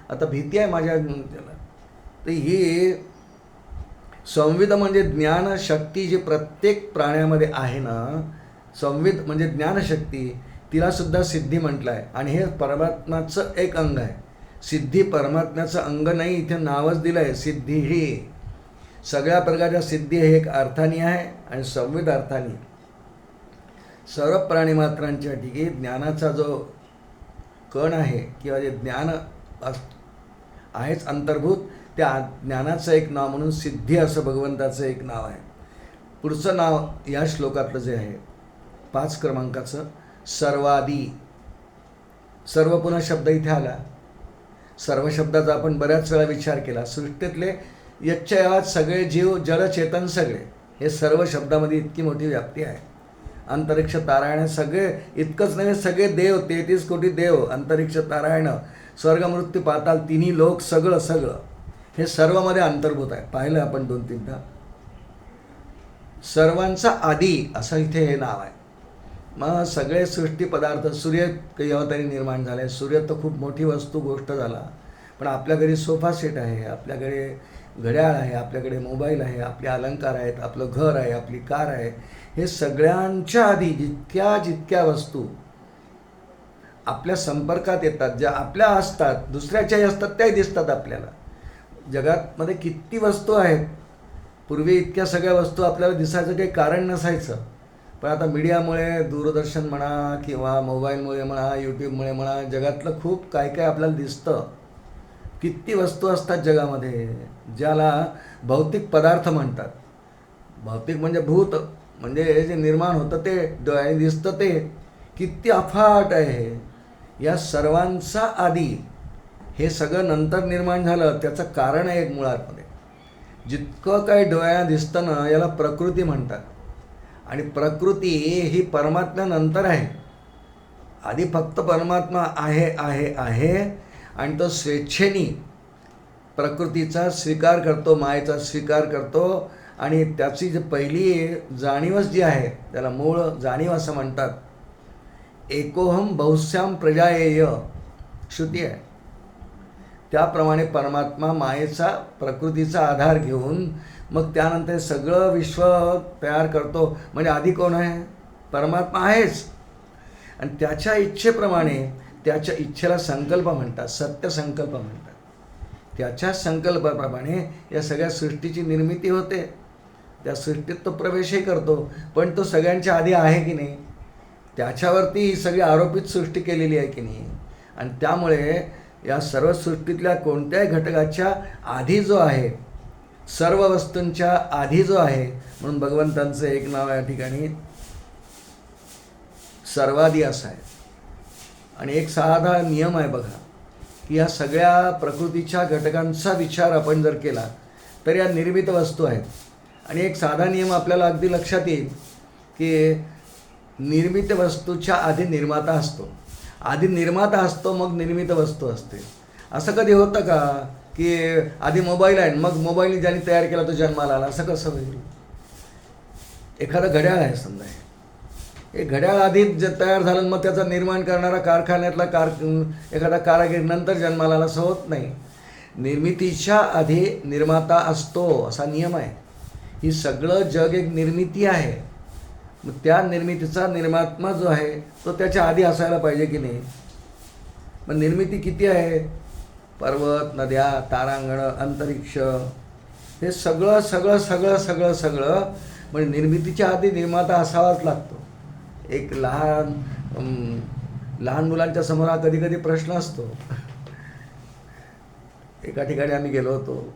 आता भीती आहे माझ्या त्याला. तर ही संविद म्हणजे ज्ञानशक्ती जी प्रत्येक प्राण्यामध्ये आहे ना, संविद म्हणजे ज्ञानशक्ती, तिलासुद्धा सिद्धी म्हटलं आहे. आणि हे परमात्म्याचं एक अंग आहे. सिद्धी परमात्म्याचं अंग नाही, इथे नावच दिलं आहे सिद्धी. ही सगळ्या प्रकारच्या सिद्धी हे एक अर्थाने आहे आणि संविद अर्थाने. सर्व प्राणीमात्रांच्या ठिकाणी ज्ञानाचा जो कण आहे किंवा जे ज्ञान आहेच अंतर्भूत, त्या ज्ञानाचं एक नाव म्हणून सिद्धी असं भगवंताचं एक नाव आहे. पुढचं नाव या श्लोकातलं जे आहे 5 क्रमांकाचं सर्वादी. सर्व पुन्हा शब्द इथे आला. सर्व शब्दाचा आपण बऱ्याच वेळा विचार केला. सृष्टीतले यच्चयात सगळे जीव जलचेतन सगळे हे सर्व शब्दामध्ये इतकी मोठी व्याप्ती आहे. अंतरिक्ष तारायण सगळे, इतकंच नव्हे सगळे देव, 33 कोटी देव, अंतरिक्ष तारायण, स्वर्ग मृत्यू पाताल, तिन्ही लोक, सगळं हे सर्वमध्ये अंतर्भूत आहे. पाहिलं आपण 2-3दा. सर्वांचा आदी असं इथे हे नाव आहे. मग सगळे सृष्टी पदार्थ, सूर्य केव्हा तरी निर्माण झाले. सूर्य तर खूप मोठी वस्तू गोष्ट झाला, पण आपल्या घरी सोफा सेट आहे, आपल्याकडे घड्याळ आहे, आपल्याकडे मोबाईल आहे, आपले अलंकार आहेत, आपलं घर आहे, आपली कार आहे. हे सगळ्यांच्या आधी जितक्या वस्तू आपल्या संपर्कात येतात, ज्या आपल्या असतात, दुसऱ्याच्याही असतात, त्याही दिसतात आपल्याला. जगातमध्ये किती वस्तू आहेत. पूर्वी इतक्या सगळ्या वस्तू आपल्याला दिसायचं काही कारण नसायचं. पण आता मीडियामुळे, दूरदर्शन म्हणा किंवा मोबाईलमुळे म्हणा, यूट्यूबमुळे म्हणा, जगातलं खूप काय आपल्याला दिसतं. किती वस्तू असतात जगामध्ये ज्याला भौतिक पदार्थ म्हणतात. भौतिक म्हणजे भूत, म्हणजे जे निर्माण होतं ते डोळ्याने दिसतं ते. किती अफाट आहे. या सर्वांचा आधी हे सगळं नंतर निर्माण झालं. त्याचं कारण आहे एक मुळातमध्ये. जितकं काही डोळ्याला दिसतं ना याला प्रकृती म्हणतात. आणि प्रकृती ही परमात्म्यानंतर आहे. आधी फक्त परमात्मा आहे आणि तो स्वेच्छेने प्रकृतीचा स्वीकार करतो, मायेचा स्वीकार करतो. आणि त्याची जी पहिली जाणीवच जी आहे त्याला मूळ जाणीव असं म्हणतात. एकोहम बहुश्याम प्रजायेय श्रुती आहे. त्याप्रमाणे परमात्मा मायेचा, प्रकृतीचा आधार घेऊन मग त्यानंतर सगळं विश्व तयार करतो. म्हणजे आधी कोण आहे? परमात्मा आहेच. आणि त्याच्या इच्छेप्रमाणे, त्याच्या इच्छेला संकल्प म्हणतात, सत्यसंकल्प म्हणतात. त्याच्या संकल्पाप्रमाणे या सगळ्या सृष्टीची निर्मिती होते. त्या सृष्टीत तो प्रवेशही करतो. पण तो सगळ्यांच्या आधी आहे की नाही? त्याच्यावरती ही सगळी आरोपित सृष्टी केलेली आहे की नाही? आणि त्यामुळे या सर्व सृष्टीतल्या कोणत्याही घटकाच्या आधी जो आहे सर्व वस्तूंच्या आधी जो आहे, म्हणून भगवंतांचं एक नाव या ठिकाणी सर्वादी असं आहे. आणि एक साधा नियम आहे बघा, की या सगळ्या प्रकृतीच्या घटकांचा विचार आपण जर केला तर या निर्मित वस्तू आहेत. आणि एक साधा नियम आपल्याला अगदी लक्षात येईल की निर्मित वस्तूच्या आधी निर्माता असतो, आधी निर्माता असतो मग निर्मित वस्तू असते. असं कधी होतं का की आधी मोबाईल आहे मग मोबाईल ज्याने तयार केला तो जन्माला आला, असं कसं होईल? एखादं घड्याळ आहे समजा, हे घड्याळ आधी जे तयार झालं मग त्याचं निर्माण करणारा कारखान्यातला एखादा कारागीर नंतर जन्माला आला, असं होत नाही. निर्मितीच्या आधी निर्माता असतो असा नियम आहे. ही सगळं जग एक निर्मिती आहे. मग त्या निर्मितीचा निर्मात्मा जो आहे तो त्याच्या आधी असायला पाहिजे की नाही? मग निर्मिती किती आहे? पर्वत, नद्या, तारांगणं, अंतरिक्ष, हे सगळं सगळं सगळं सगळं सगळं म्हणजे निर्मितीच्या आधी निर्माता असावाच लागतो. एक लहान मुलांच्या समोर हा कधी कधी प्रश्न असतो. एका ठिकाणी आम्ही गेलो होतो,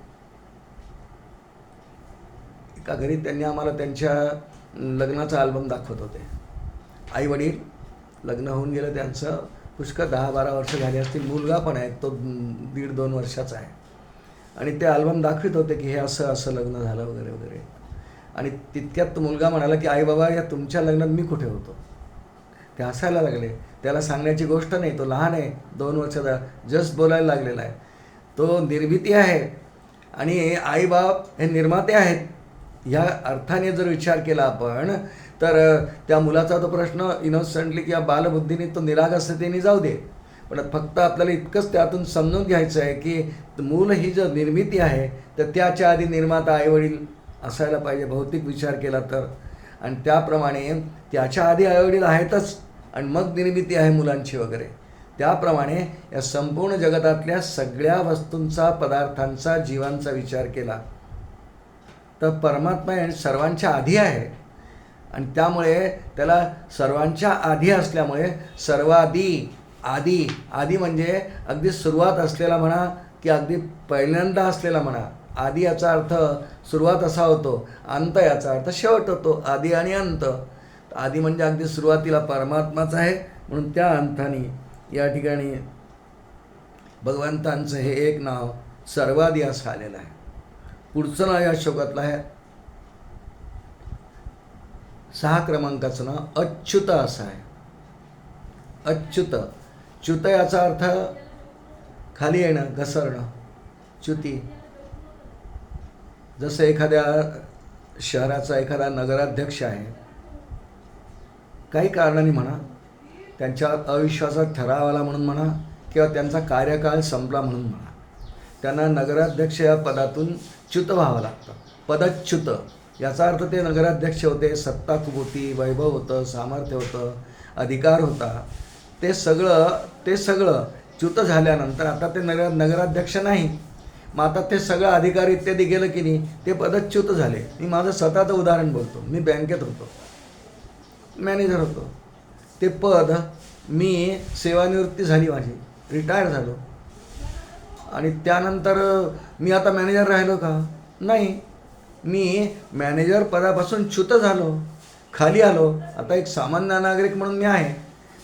एका घरी त्यांनी आम्हाला त्यांच्या लग्नाचा अल्बम दाखवत होते. आई वडील लग्न होऊन गेलं त्यांचं, पुष्कळ 10-12 वर्ष झाली असतील. मुलगा पण आहे, तो 1.5-2 वर्षाचा आहे. आणि ते अल्बम दाखवित होते की हे असं असं लग्न झालं वगैरे वगैरे. आणि तितक्यात तो मुलगा म्हणाला की आई बाबा, या तुमच्या लग्नात मी कुठे होतो? ते हसायला लागले. त्याला सांगण्याची गोष्ट नाही, तो लहान आहे, 2 वर्षाचा, जस्ट बोलायला लागलेला आहे. तो निर्मिती आहे आणि आईबाप हे निर्माते आहेत. ह्या अर्थाने जर विचार केला आपण तर त्या मुलाचा तो प्रश्न इनोसंटली किंवा बालबुद्धीने तो निरागसतेने जाऊ दे, पण फक्त आपल्याला इतकंच त्यातून समजून घ्यायचं आहे की मूल ही जर निर्मिती आहे तर त्याच्या आधी निर्माता आईवडील असायला पाहिजे भौतिक विचार केला तर. आणि त्याप्रमाणे त्याच्या आधी आईवडील आहेतच आणि मग निर्मिती आहे मुलांची वगैरे. त्याप्रमाणे या संपूर्ण जगतातल्या सगळ्या वस्तूंचा, पदार्थांचा, जीवांचा विचार केला तर परमात्मा सर्वांच्या आधी आहे. आणि त्यामुळे त्याला सर्वांच्या आधी असल्यामुळे सर्वादी, आदी, आदी म्हणजे अगदी सुरुवात असलेला म्हणा की अगदी पहिल्यांदा असलेला म्हणा. आदी याचा अर्थ सुरुवात असा होतो, अंत याचा अर्थ शेवट होतो. आदी आणि अंत. आदी म्हणजे अगदी सुरुवातीला परमात्माच आहे, म्हणून त्या अंताने या ठिकाणी भगवंतांचं हे एक नाव सर्वादी असं आलेलं आहे. पुढचं नाव या श्लोकातलं आहे 6 क्रमांकाचं नाव अच्युत असं आहे. अच्युत, च्युत याचा अर्थ खाली येणं, घसरणं, च्युती. जसं एखाद्या शहराचा एखादा नगराध्यक्ष आहे, काही कारणाने म्हणा, त्यांच्यावर अविश्वासात ठराव आला म्हणून म्हणा किंवा त्यांचा कार्यकाळ संपला म्हणून म्हणा, त्यांना नगराध्यक्ष या पदातून च्युत व्हावं लागतं. पदच्युत याचा अर्थ ते नगराध्यक्ष होते, सत्ता खूप होती, वैभव होतं, सामर्थ्य होतं, अधिकार होता. ते सगळं च्युत झाल्यानंतर आता ते नगराध्यक्ष नाही. मग आता ते सगळं अधिकार इत्यादी गेलं की नाही, ते पदच्युत झाले. मी माझं स्वतःचं उदाहरण बोलतो. मी बँकेत होतो, मॅनेजर होतो. ते पद, मी सेवानिवृत्ती झाली माझी, रिटायर झालो आणि त्यानंतर मी आता मॅनेजर राहिलो का? नाही. मी मॅनेजर पदापासून च्युत झालो, खाली आलो. आता एक सामान्य नागरिक म्हणून मी आहे.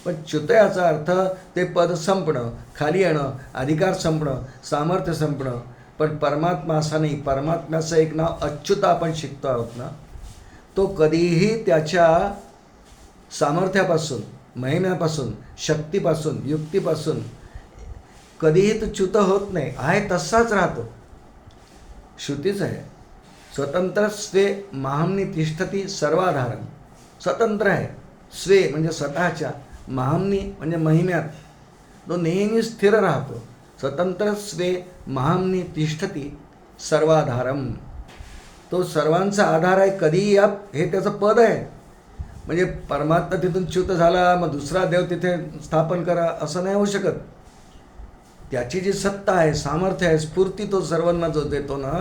पण च्युत याचा अर्थ ते पद संपणं, खाली येणं, अधिकार संपणं, सामर्थ्य संपणं. पण परमात्मा असा नाही. परमात्म्याचं एक नाव अच्युत आपण शिकतो आहोत ना, तो कधीही त्याच्या सामर्थ्यापासून, महिम्यापासून, शक्तीपासून, युक्तीपासून कधीही तो च्युत होत नाही. आहे तसाच राहतो. श्रुतीच आहे, स्वतंत्र स्वे महामनी तिष्ठती सर्वाधारण. स्वतंत्र आहे, स्वे म्हणजे स्वतःच्या, महामनी म्हणजे महिम्यात तो नेहमी स्थिर राहतो. स्वतंत्र स्वे महामनी तिष्ठती सर्वाधारम. तो सर्वांचा आधार आहे. कधीही हे त्याचं पद आहे. म्हणजे परमात्मा तिथून च्युत झाला मग दुसरा देव तिथे स्थापन करा असं नाही होऊ शकत. त्याची जी सत्ता आहे, सामर्थ्य आहे, स्फूर्ती तो सर्वांना जो देतो ना,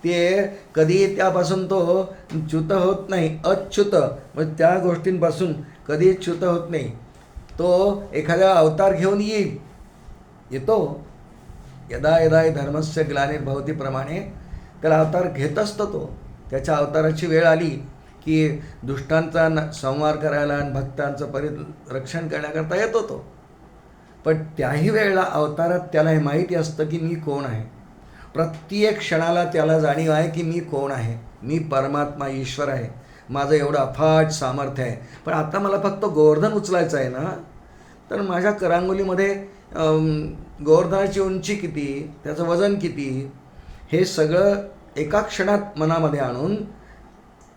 ते कधीही त्यापासून तो च्युत होत नाही. अच्युत म्हणजे त्या गोष्टींपासून कधीही च्युत होत नाही. तो एखाद्या अवतार घेऊन येतो. यदा यदा धर्मस्य ग्लानिर्भवती प्रमाणे त्याला अवतार घेत असतो तो. त्याच्या अवताराची वेळ आली की दुष्टांचा संहार करायला आणि भक्तांचं परिरक्षण करण्याकरता येतो तो. पण त्याही वेळेला अवतारात त्याला हे माहिती असतं की मी कोण आहे. प्रत्येक क्षणाला त्याला जाणीव आहे की मी कोण आहे. मी परमात्मा ईश्वर आहे. माझं एवढं अफाट सामर्थ्य आहे. पण आता मला फक्त गोवर्धन उचलायचं आहे ना, तर माझ्या करांगोलीमध्ये गोवर्धनाची उंची किती, त्याचं वजन किती, हे सगळं एका क्षणात मनामध्ये आणून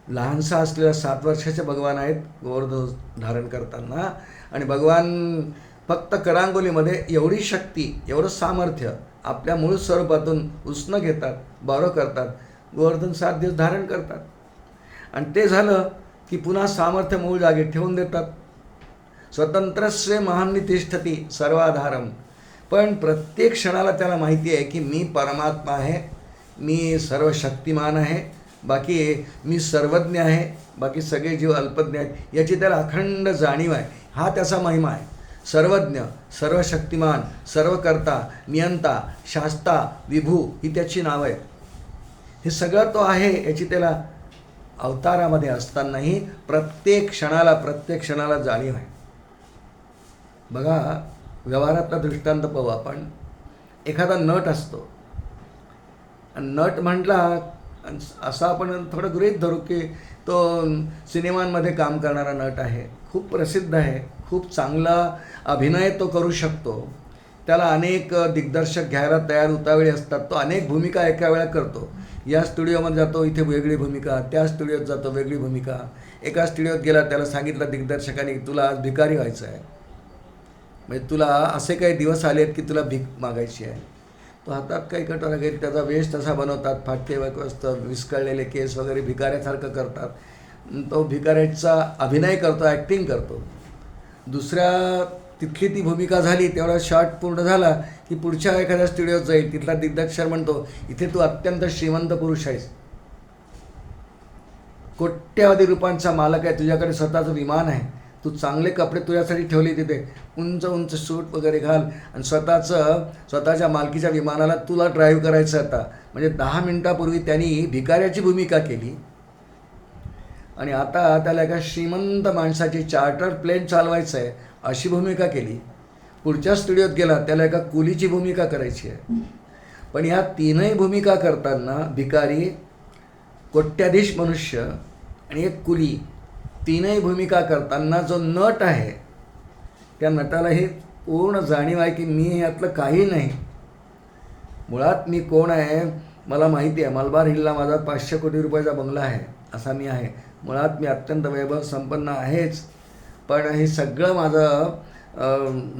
लहानसा असलेल्या 7 वर्षाचे भगवान आहेत गोवर्धन धारण करताना. आणि भगवान फक्त करांगोलीमध्ये एवढी शक्ती, एवढं सामर्थ्य आपल्या मूळ स्वरूपातून उसणं घेतात, बारो करतात. गोवर्धन 7 दिवस धारण करतात आणि ते झालं की पुन्हा सामर्थ्य मूळ जागी ठेवून देतात. स्वतंत्रस्वे महाम्नि तिष्ठती सर्वाधारम. पण प्रत्येक क्षणाला त्याला माहिती आहे की मी परमात्मा आहे, मी सर्व शक्तिमान आहे, बाकी मी सर्वज्ञ आहे, बाकी सगळे जीव अल्पज्ञ आहेत, याची त्याला अखंड जाणीव आहे. हा त्याचा महिमा आहे. सर्वज्ञ, सर्वशक्तिमान, सर्वकर्ता, नियंता, शास्ता, विभू ही त्याची नावं आहेत. हे सगळं तो आहे याची त्याला अवतारामध्ये असतानाही प्रत्येक क्षणाला जाणीव आहे. बघा, व्यवहारातला दृष्टांत पाहू आपण. एखादा नट असतो आणि नट म्हटला असं आपण थोडं गृहीत धरू की तो सिनेमांमध्ये काम करणारा नट आहे, खूप प्रसिद्ध आहे, खूप चांगला अभिनय तो करू शकतो. त्याला अनेक दिग्दर्शक घ्यायला तयार उतावळे असतात. तो अनेक भूमिका एका वेळा करतो. या स्टुडिओमध्ये जातो, इथे वेगळी भूमिका, त्या स्टुडिओत जातो, वेगळी भूमिका. एका स्टुडिओत गेला, त्याला सांगितलं दिग्दर्शकाने तुला आज भिकारी व्हायचं आहे, म्हणजे तुला असे काही दिवस आले आहेत की तुला भीक मागायची आहे. तो हातात काही कटोरा घेत त्याचा वेश तसा बनवतात, फाटके वस्त, विस्कळलेले केस वगैरे भिकाऱ्यासारखं करतात. तो भिकाऱ्याचा अभिनय करतो, ॲक्टिंग करतो. दुसऱ्या तिथली ती भूमिका झाली, तेवढा शॉट पूर्ण झाला की पुढच्या एखाद्या स्टुडिओत जाईल. तिथला दिग्दर्शक म्हणतो इथे तू अत्यंत श्रीमंत पुरुष आहेस, कोट्यावधी रुपयांचा मालक आहे, तुझ्याकडे स्वतःचं विमान आहे, तू चांगले कपडे तुझ्यासाठी ठेवले तिथे, उंच उंच सूट वगैरे घाल आणि स्वतःच्या मालकीच्या विमानाला तुला ड्राईव्ह करायचं आता. म्हणजे 10 मिनिटापूर्वी त्यांनी भिकाऱ्याची भूमिका केली आणि आता त्याला एका श्रीमंत माणसाची चार्टर प्लेन चालवायचं आहे अशी भूमिका केली. पुढच्या स्टुडिओत गेला, त्याला एका कुलीची भूमिका करायची आहे. पण ह्या तीनही भूमिका करताना भिकारी, कोट्याधीश मनुष्य आणि एक कुली, तीनही भूमिका करताना जो नट आहे त्या नटाला ही पूर्ण जाणीव आहे की मी यातलं काही नाही. मुळात मी कोण आहे मला माहिती आहे. मलबार हिलला माझा 500 कोटी रुपयाचा बंगला आहे, असा मी आहे. मुळात मी अत्यंत वैभव संपन्न आहेच. पण हे सगळं माझं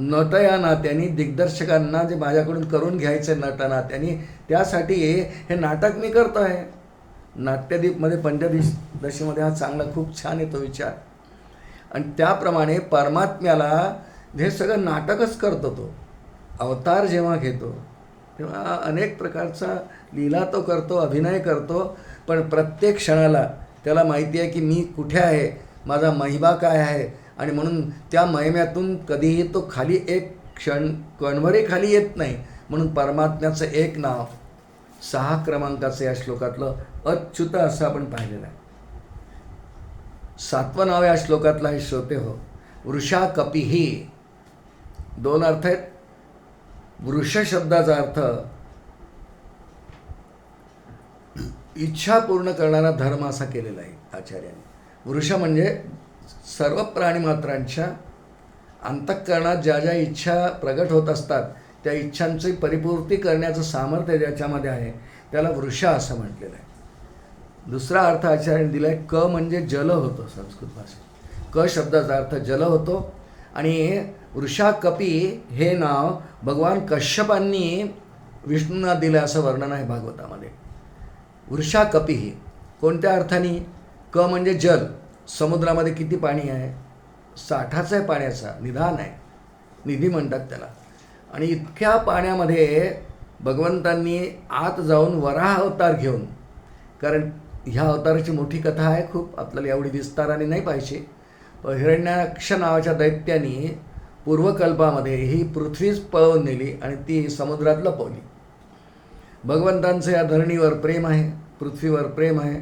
नट या नात्याने दिग्दर्शकांना जे माझ्याकडून करून घ्यायचं नटनात्याने, त्यासाठी हे नाटक मी करतो आहे. नाट्यदीपमध्ये पंचदशीमध्ये हा चांगला खूप छान येतो विचार. आणि त्याप्रमाणे परमात्म्याला हे सगळं नाटकच करतो. तो अवतार जेव्हा घेतो तेव्हा अनेक प्रकारचा लीला तो करतो, अभिनय करतो. पण प्रत्येक क्षणाला त्याला माहिती आहे की मी कुठे आहे, माझा महिमा काय आहे. आणि म्हणून त्या महिम्यातून कधीही तो खाली एक कणभरही खाली येत नाही. म्हणून परमात्म्याचं एक नाव 6 क्रमांकाचं या श्लोकातलं अच्युत असं आपण पाहिलेलं आहे. 7वं नाव या श्लोकातलं आहे श्रोते हो, वृषा कपिही. 2 अर्थ आहेत. वृष शब्दाचा अर्थ इच्छा पूर्ण करणारा धर्म असा केलेला आहे आचार्याने. वृष म्हणजे सर्व प्राणीमात्रांच्या अंतःकरणात ज्या ज्या इच्छा प्रगट होत असतात त्या इच्छांची परिपूर्ती करण्याचं सामर्थ्य ज्याच्यामध्ये आहे त्याला वृषा असं म्हटलेलं आहे. दुसरा अर्थ आचार्याने दिला आहे, क म्हणजे जल होतो संस्कृत भाषेत. क शब्दाचा अर्थ जल होतो. आणि वृषा कपी हे नाव भगवान कश्यपांनी विष्णूंना दिलं असं वर्णन आहे भागवतामध्ये. वृषा कपिही कोणत्या अर्थाने? क म्हणजे जल, समुद्रामध्ये किती पाणी आहे, साठाच आहे पाण्याचा, निधान आहे, निधी म्हणतात त्याला. आणि इतक्या पाण्यामध्ये भगवंतांनी आत जाऊन वराह अवतार घेऊन, कारण ह्या अवताराची मोठी कथा आहे खूप, आपल्याला एवढी विस्ताराने नाही पाहिजे. हिरण्याक्ष नावाच्या दैत्याने पूर्वकल्पामध्ये ही पृथ्वीच पळवून नेली आणि ती समुद्रात लपवली. भगवंतांचं या धरणीवर प्रेम आहे, पृथ्वीवर प्रेम आहे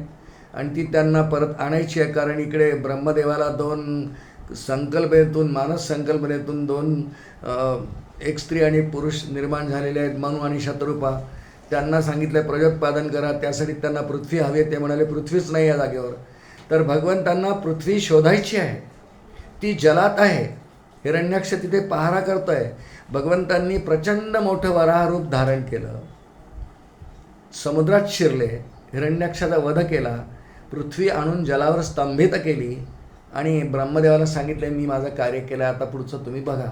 आणि ती त्यांना परत आणायची आहे. कारण इकडे ब्रह्मदेवाला दोन संकल्पनेतून, मानस संकल्पनेतून दोन एक स्त्री आणि पुरुष निर्माण झालेले आहेत, मनु आणि शतरूपा. त्यांना सांगितलं प्रजोत्पादन करा, त्यासाठी त्यांना पृथ्वी हवी आहे. ते म्हणाले पृथ्वीच नाही या जागेवर. तर भगवंतांना पृथ्वी शोधायची आहे, ती जलात आहे. हिरण्याक्ष तिथे पहारा करतोय. भगवंतांनी प्रचंड मोठं वराह रूप धारण केलं, समुद्रात शिरले, हिरण्याक्षाचा वध केला, पृथ्वी आणून जलावर स्तंभित केली आणि ब्रह्मदेवाला सांगितलं मी माझं कार्य केलं, आता पुढचं तुम्ही बघा.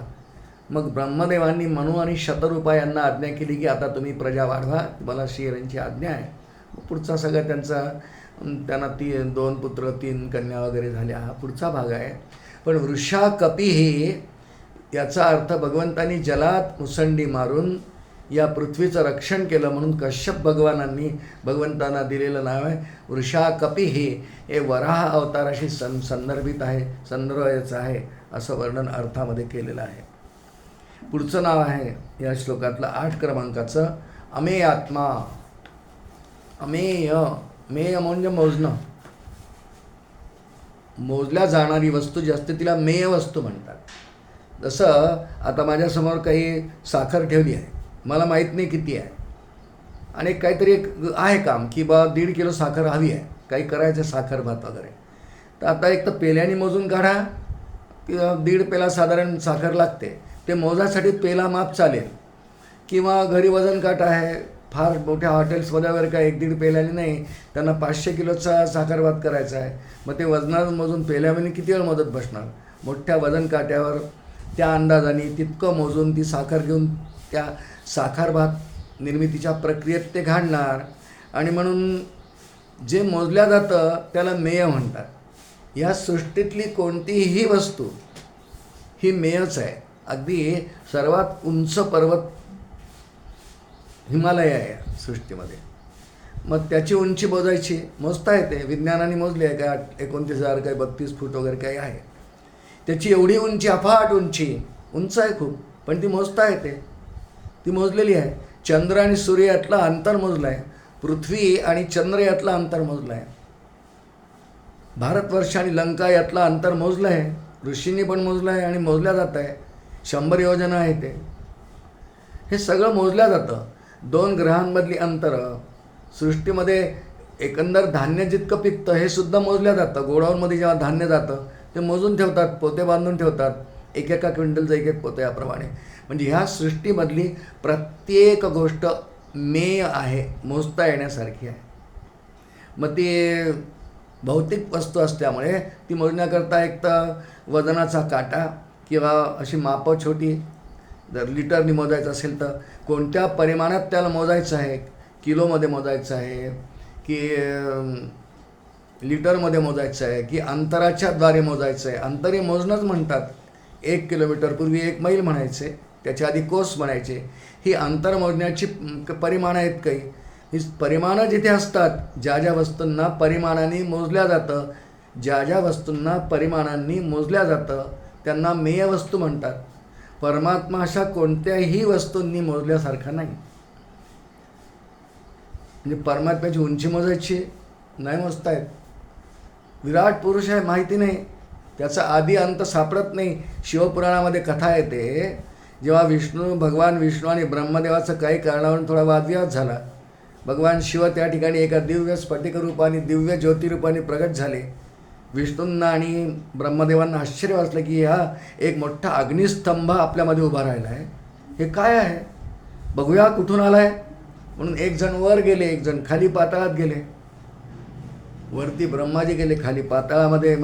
मग ब्रह्मदेवांनी मनु आणि शतरूपा यांना आज्ञा केली की आता तुम्ही प्रजा वाढवा, तुम्हाला श्रीहरींची आज्ञा आहे. पुढचा सगळा त्यांना 2 पुत्र 3 कन्या वगैरे झाल्या, हा पुढचा भाग आहे. पण वृषा कपी हे याचा अर्थ भगवंतांनी जलात मुसंडी मारून या पृथ्वीचं रक्षण केलं, म्हणून कश्यप भगवानांनी भगवंतांना दिलेलं नाव आहे वृषा कपी. हे वराह अवताराशी संदर्भित आहे, संदर्भाचं आहे असं वर्णन अर्थामध्ये केलेलं आहे. पुढचं नाव आहे या श्लोकातलं 8 क्रमांकाचं अमेयात्मा. अमेय, मेय म्हणजे मोजणं, मोजल्या जाणारी वस्तू जी असते तिला मेय वस्तू म्हणतात. जसं आता माझ्यासमोर काही साखर ठेवली आहे, मला माहीत नाही किती आहे, आणि काहीतरी एक आहे काम की बा 1.5 किलो साखर हवी आहे, काही करायचं साखर भात वगैरे. तर आता एक तर पेल्याने मोजून काढा, किंवा 1.5 पेला साधारण साखर लागते, ते मोजासाठी पेला माप चालेल, किंवा घरी वजन काटा आहे. फार मोठ्या हॉटेल्समध्ये वगैरे काय 1-1.5 पेल्याने नाही, त्यांना 500 किलोचा साखर भात करायचा आहे. मग ते वजनावर मोजून पेल्यामध्ये किती वेळ मदत बसणार. मोठ्या वजन काट्यावर त्या अंदाजाने तितकं मोजून ती साखर घेऊन त्या साखर भात निर्मितीच्या प्रक्रियेत ते घालणार. आणि म्हणून जे मोजल्या जातं त्याला मेय म्हणतात. या सृष्टीतली कोणतीही वस्तू ही मेयच आहे. अगदी सर्वात उंच पर्वत हिमालय आहे सृष्टीमध्ये, मग त्याची उंची मोजायची, मोजता येते. विज्ञानाने मोजली आहे का 29,000 काही 32 फूट वगैरे काही आहे. त्याची एवढी उंची, अफाट उंची, उंच आहे खूप, पण ती मोजता येते, ती मोजलेली आहे. चंद्र आणि सूर्य यातलं अंतर मोजलं आहे, पृथ्वी आणि चंद्र यातलं अंतर मोजलं आहे, भारतवर्ष आणि लंका यातलं अंतर मोजलं आहे, ऋषींनी पण मोजलं आहे आणि मोजल्या जात आहे. 100 योजना आहे ते, हे सगळं मोजल्या जातं. 2 ग्रहांमधली अंतरं, सृष्टीमध्ये एकंदर धान्य जितकं पिकतं हे सुद्धा मोजल्या जातं. गोडाऊनमध्ये जेव्हा धान्य जातं ते मोजून ठेवतात, पोते बांधून ठेवतात, 1-1 क्विंटलचं 1-1 पोतं याप्रमाणे. म्हणजे ह्या सृष्टीमधली प्रत्येक गोष्ट मेय आहे, मोजता येण्यासारखी आहे. मग ती भौतिक वस्तू असल्यामुळे ती मोजण्याकरता एक तर वजनाचा काटा किंवा अशी मापं छोटी, जर लिटरनी मोजायचं असेल तर कोणत्या परिमाणात त्याला मोजायचं आहे, किलोमध्ये मोजायचं आहे की लिटरमध्ये मोजायचं आहे की अंतराच्या द्वारे मोजायचं आहे. अंतरी मोजणंच म्हणतात. 1 किलोमीटर पूर्वी 1 मैल म्हणायचे, त्याच्या आधी कोस म्हणायचे. ही अंतर मोजण्याची परिमाणं आहेत काही. ही परिमाणं जिथे असतात, ज्या ज्या वस्तूंना परिमाणांनी मोजल्या जातं, ज्या ज्या वस्तूंना परिमाणांनी मोजल्या जातं त्यांना मेय वस्तू म्हणतात. परमात्मा अशा कोणत्याही वस्तूंनी मोजल्यासारखा नाही. म्हणजे परमात्म्याची उंची मोजायची नाही, मोजता येत. विराट पुरुष आहे माहिती नाही, त्याचा आधी अंत सापडत नाही. शिवपुराणामध्ये कथा येते, जेव्हा भगवान विष्णू आणि ब्रह्मदेवाचं काही कारणावरून थोडा वादविवाद झाला. भगवान शिव त्या ठिकाणी एका दिव्य स्फटिक रूपाने, दिव्य ज्योतिरूपाने प्रगट झाले. विष्णूंना आणि ब्रह्मदेवांना आश्चर्य वाटलं की हा एक मोठा अग्निस्तंभ आपल्यामध्ये उभा राहिला आहे, हे काय आहे, बघूया कुठून आला आहे. म्हणून एक जण वर गेले, एक जण खाली पाताळात गेले. वरती ब्रह्माजी गेले, खाली पाताळामध्ये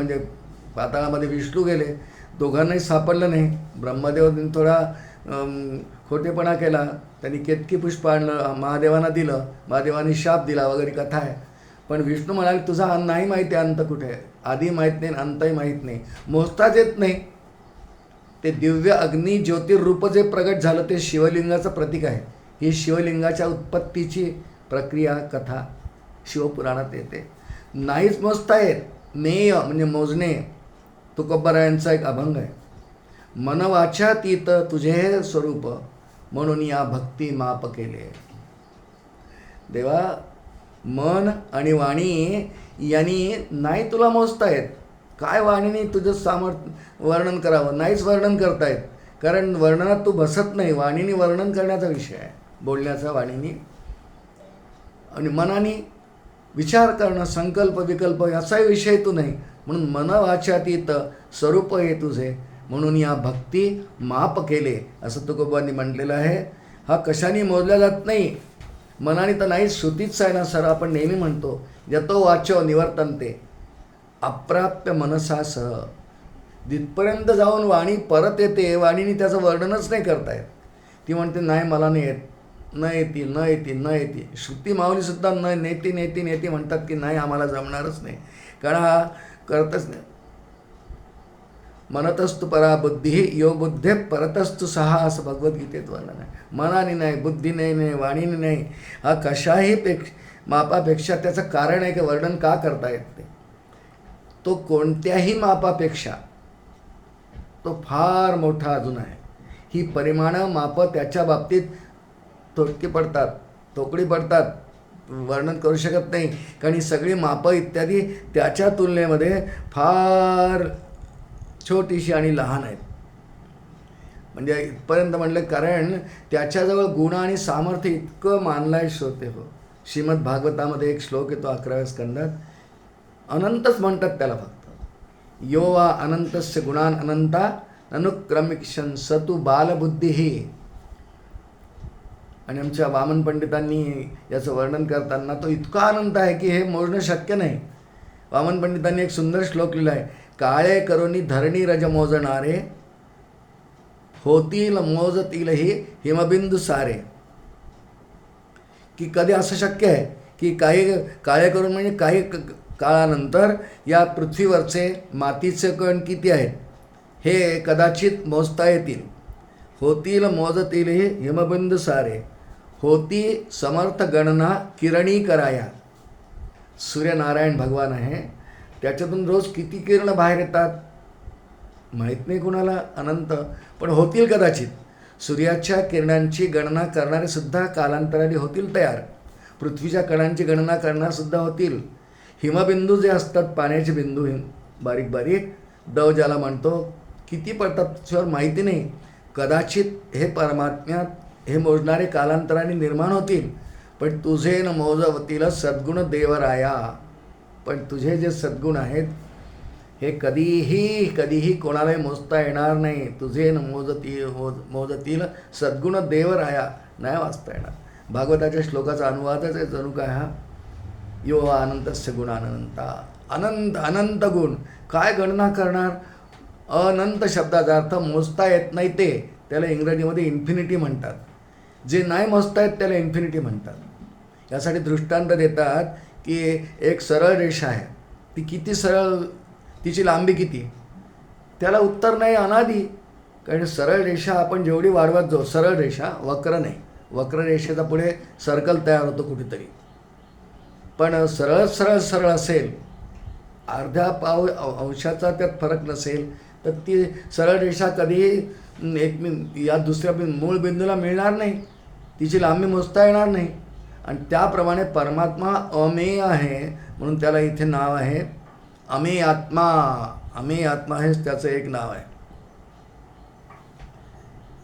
विष्णू गेले. दोघांनाही सापडलं नाही. ब्रह्मदेवांनी थोडा खोटेपणा केला, त्यांनी केतकी पुष्प आणलं, महादेवांना दिलं, महादेवांनी शाप दिला वगैरे कथा आहे. पण विष्णू म्हणाले तुझा नाही माहिती अंत कुठे आहे, आधी माहीत नाही अंतही माहीत नाही, मोजताच येत नाही. ते दिव्य अग्नी ज्योतिर्रूप जे प्रगट झालं ते शिवलिंगाचं प्रतीक आहे. ही शिवलिंगाच्या उत्पत्तीची प्रक्रिया कथा शिवपुराणात येते. नाहीच मोजता येत. मेय म्हणजे मोजणे. तुकोबरायांचा एक अभंग आहे, मनवाच्यातीत तुझे स्वरूप म्हणून या भक्ती माप केले. देवा, मन आणि वाणी यांनी नाही तुला मोजता येत. काय वाणीने तुझं वर्णन करावं? नाहीच वर्णन करतायत, कारण वर्णनात तू बसत नाही. वाणीने वर्णन करण्याचा विषय आहे, बोलण्याचा वाणीने. आणि मनाने विचार करणं, संकल्प विकल्प याचाही विषय तू नाही. म्हणून मन वाच्यातीत स्वरूप हे तुझे, म्हणून या भक्ती माप केले, असं तुकोबांनी म्हटलेलं आहे. हा कशाने मोजला जात नाही, मनाने तर नाही. श्रुतीच आहे ना सर, आपण नेहमी म्हणतो यतो वाचो निवर्तन्ते अप्राप्य मनसासह. जिथपर्यंत जाऊन वाणी परत येते, वाणीने त्याचं वर्णनच नाही करतायत. ती म्हणते नाही मला नाही येत, न येते न येते न येते. श्रुती माऊलीसुद्धा न नेती नेती नेती म्हणतात की नाही आम्हाला जमणारच नाही, कारण हा करतच नाही. मनतस्तु परा बुद्धी यो बुद्धे परतस्तु सहा, असं भगवद्गीतेत वर्णन आहे. मनाने नाही, बुद्धीने नाही, वाणीने नाही. हा कशाही मापापेक्षा त्याचं कारण आहे की वर्णन का करता येत नाही. तो कोणत्याही मापापेक्षा तो फार मोठा अजून आहे. ही परिमाणं मापं त्याच्या बाबतीत तोकडी पडतात, वर्णन करू शकत नाही. कारण ही सगळी मापं इत्यादी त्याच्या तुलनेमध्ये फार छोटीशी आणि लहान आहेत. म्हणजे इथपर्यंत म्हणलं, कारण त्याच्याजवळ गुण आणि सामर्थ्य इतकं मानलंय. श्रोते हो, श्रीमद भागवतामध्ये एक श्लोक येतो 11व्या स्कंदात, अनंतच म्हणतात त्याला फक्त. यो वा अनंतस्य गुणान अनंता अनुक्रमिक्षण सतु बालबुद्धी. आणि आमच्या वामन पंडितांनी याचं वर्णन करताना तो इतका अनंत आहे की हे मोजणं शक्य नाही. वामन पंडितांनी एक सुंदर श्लोक लिहिला आहे, काळे करोनी धरणी रज मोजणारे, होतील मोजतील ही हिमबिंदू सारे. की कधी असं शक्य आहे की काही काळे करून म्हणजे काही काळानंतर या पृथ्वीवरचे मातीचे कण किती आहेत हे कदाचित मोजता येतील. होतील मोजतील ही हिमबिंदू सारे, होती समर्थ गणना किरणी कराया. सूर्यनारायण भगवान आहे, त्याच्यातून रोज किती किरण बाहेर येतात माहीत नाही कुणाला, अनंत. पण होतील कदाचित. सूर्याच्या किरणांची गणना करणारे सुद्धा कालांतराने होतील तयार. पृथ्वीच्या कणांची गणना करणारसुद्धा होतील. हिमबिंदू जे असतात, पाण्याचे बिंदू बारीक बारीक दव ज्याला म्हणतो, किती पडतात त्याच्यावर माहिती नाही. कदाचित हे परमात्म्यात हे मोजणारे कालांतराने निर्माण होतील. पण तुझे न मोजवतील सद्गुण देवराया. पण तुझे जे सद्गुण आहेत हे कधीही कोणालाही मोजता येणार नाही. तुझे न मोजतील सद्गुण देवराया, नाही वाचता येणार. भागवताच्या श्लोकाचा अनुवादच आहे जणू काय हा. यो अनंतस्य गुणानंता, अनंत अनंत गुण. काय गणना करणार? अनंत शब्दाचा अर्थ मोजता येत नाही ते, त्याला इंग्रजीमध्ये इन्फिनिटी म्हणतात. जे नाही मोजता येत त्याला इन्फिनिटी म्हणतात. यासाठी दृष्टांत देतात की एक सरळ रेषा आहे, ती किती सरळ, तिची लांबी किती, त्याला उत्तर नाही, अनादी. कारण सरळ रेषा आपण जेवढी वाढवत जाऊ, सरळ रेषा, वक्र नाही, वक्र रेषेचा पुढे सर्कल तयार होतो कुठेतरी. पण सरळ सरळ सरळ असेल, अर्ध्या अंशाचा त्यात फरक नसेल, तर ती सरळ रेषा कधीही या दुसऱ्या मूळ बिंदूला मिळणार नाही, तिची लांबी मोजता येणार नाही. आणि त्याप्रमाणे परमात्मा अमेय आहे, म्हणून त्याला इथे नाव आहे अमेय आत्मा. अमेय आत्मा हेच त्याचं एक नाव आहे.